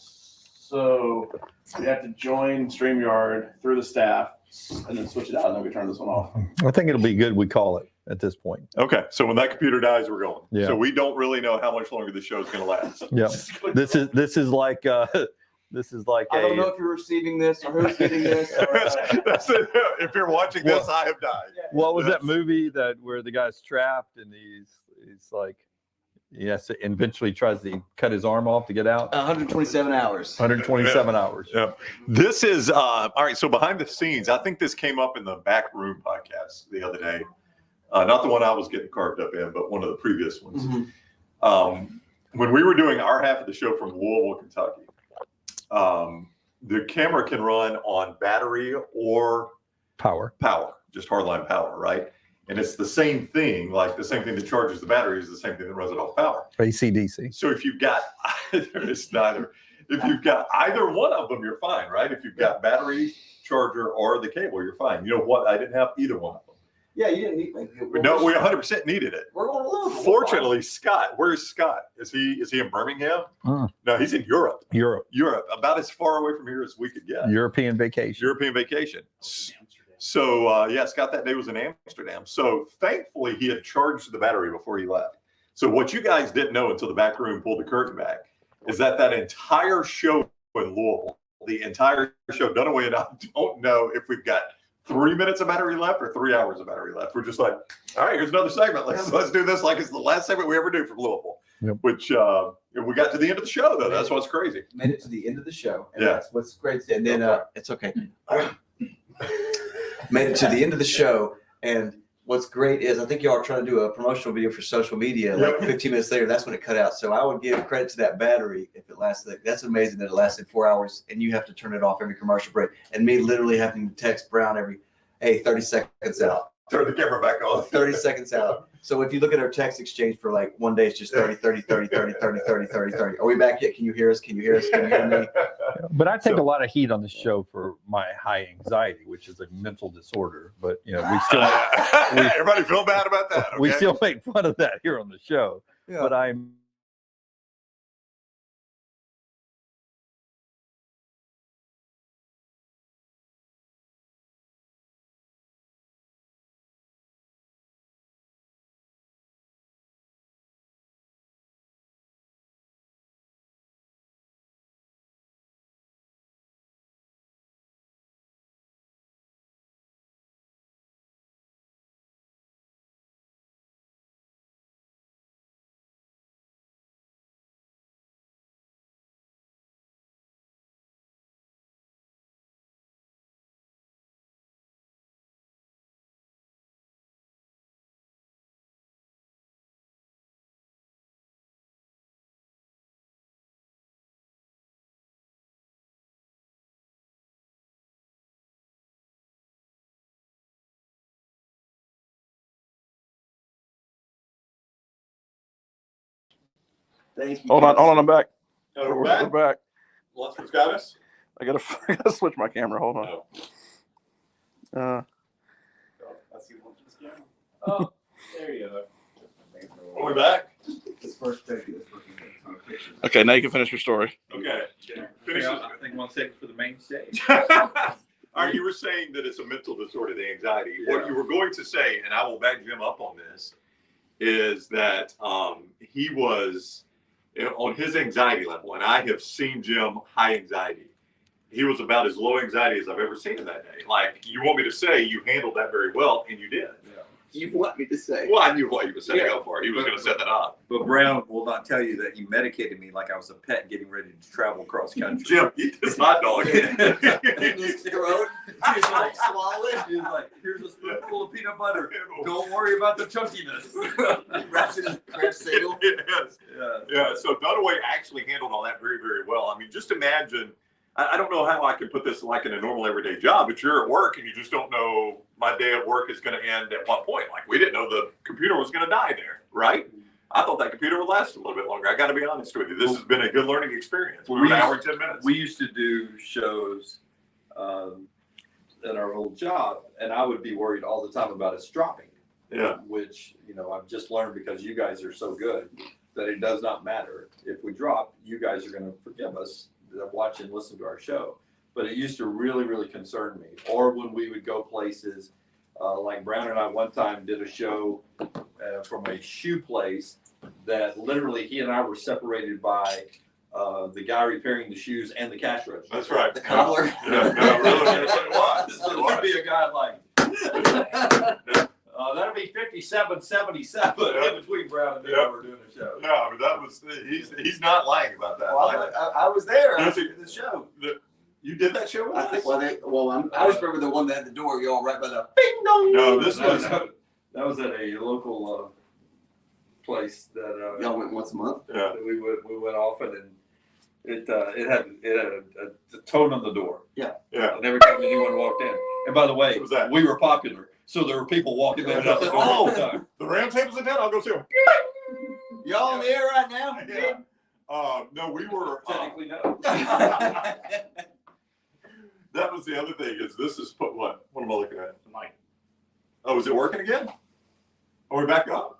So we have to join StreamYard through the staff and then switch it out, and then we turn this one off. I think it'll be good. We call it at this point. Okay, so when that computer dies, we're going. Yeah. So we don't really know how much longer the show is going to last. Yeah, this is like this is like I don't know if you're receiving this or who's getting this. Or, That's it. If you're watching this, I have died. what was that movie where the guy's trapped and he's like yes, eventually tries to cut his arm off to get out. 127 hours. 127 hours. Yeah. This is all right. So behind the scenes, I think this came up in the Back Room podcast the other day. Not the one I was getting carved up in, but one of the previous ones. Mhm. When we were doing our half of the show from Louisville, Kentucky, the camera can run on battery or Power. just hardline power, right? And it's the same thing, like the same thing that charges the battery is the same thing that runs it off power. AC/DC. So if you've got it's neither. If you've got either one of them, you're fine, right? If you've got battery, charger, or the cable, you're fine. You know what? I didn't have either one of them. Yeah, you didn't need. But no, we 100% needed it. We're going to lose. Fortunately, Scott, where's Scott? Is he in Birmingham? Mm. No, he's in Europe. Europe. About as far away from here as we could get. European vacation. European vacation. So Scott that day was in Amsterdam. So thankfully he had charged the battery before he left. So what you guys didn't know until the back room pulled the curtain back is that entire show in Louisville, the entire show, Dunaway and I don't know if we've got 3 minutes of battery left or 3 hours of battery left. We're just like, all right, here's another segment. Let's do this like it's the last segment we ever do from Louisville. Yep. Which we got to the end of the show though. That's what's crazy. Made it to the end of the show. And Yeah. That's what's great. And then it's okay. Made it to the end of the show. And what's great is I think y'all are trying to do a promotional video for social media. Like 15 minutes later, that's when it cut out. So I would give credit to that battery if it lasted. That's amazing that it lasted 4 hours and you have to turn it off every commercial break. And me literally having to text Brown 30 seconds out. Turn the camera back on. 30 seconds out. So if you look at our text exchange for like one day, it's just 30, 30, 30, 30, 30, 30, 30, 30. Are we back yet? Can you hear us? Can you hear us? Can you hear me? But I take a lot of heat on this show for my high anxiety, which is a mental disorder. But we still Everybody feel bad about that. we okay? still make fun of that here on the show. Yeah. But I'm Thank you. Hold on, I'm back. Oh, we're We're back. back. Lunsford's got us. I gotta switch my camera. Hold on. Oh. Oh, there you go. Are we back? This first picture. Okay, now you can finish your story. Okay. Finish Yeah, it. I think one second for the main stage. All right, you were saying that it's a mental disorder, the anxiety. What you were going to say, and I will back Jim up on this, is that he was on his anxiety level, and I have seen Jim high anxiety. He was about as low anxiety as I've ever seen him that day. Like, you want me to say you handled that very well, and you did. You want me to say? Well, I knew what he was setting up for. He was going to set that up. But Brown will not tell you that he medicated me like I was a pet getting ready to travel across country. Jim, eat this hot dog. In his throat. He's like swallowing. He's like, here's a spoonful of peanut butter. Don't worry about the chunkiness. Wraps it in crab single. Yes. Yeah. Yeah, so Dunaway actually handled all that very, very well. I mean, just imagine, I don't know how I can put this like in a normal everyday job, but you're at work and you just don't know my day of work is going to end at what point. Like, we didn't know the computer was going to die there, right? I thought that computer would last a little bit longer. I got to be honest with you. This has been a good learning experience. We were an hour and 10 minutes. We used to do shows at our old job, and I would be worried all the time about us dropping. Yeah. Which, I've just learned because you guys are so good that it does not matter. If we drop, you guys are going to forgive us that watch and listen to our show. But it used to really, really concern me. Or when we would go places, like Brown and I one time did a show from a shoe place that literally he and I were separated by the guy repairing the shoes and the cash register. That's right. The cobbler. Yeah, no, really, that's what it was. So there'd be a guy like, that'd be 57.77 in between Brown and me when we're doing the show. No, I mean, that was, he's not lying about that. Well, I was there. I Does was he- in the show. You did that show with I us? think. I just remember the one that had the door. Y'all right by the bing dong. No, this was, That was at a local place that Y'all went once a month. yeah. we went off and it had a tone on the door. Yeah. And every time anyone walked in. And by the way, What was that? we were popular, so there were people walking in and out the door all the time. The round table's in town. I'll go see him. Y'all on the air right now? Yeah. No, we were. Technically, no. That was the other thing. Is this is put what? What am I looking at? The mic. Oh, is it working again? Are we back up?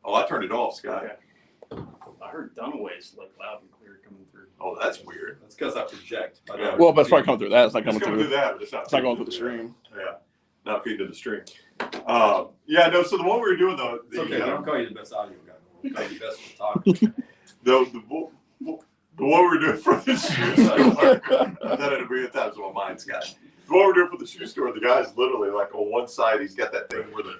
Oh, I turned it off, Scott. I heard Dunaway's like loud and clear coming through. Oh, that's weird. That's because I project. I Yeah. don't- Well, but it's probably coming through that. It's not It's coming coming through through. that, but it's It's not going through the stream. Yeah, not feeding to the stream. Yeah, no. So the one we were doing though, It's okay. We don't call you the best audio guy. We'll call you the best photographer. the one we were doing for the shoe store. That had a million times in my mind, Scott. The one we were doing for the shoe store, the guy's literally like on one side, he's got that thing where the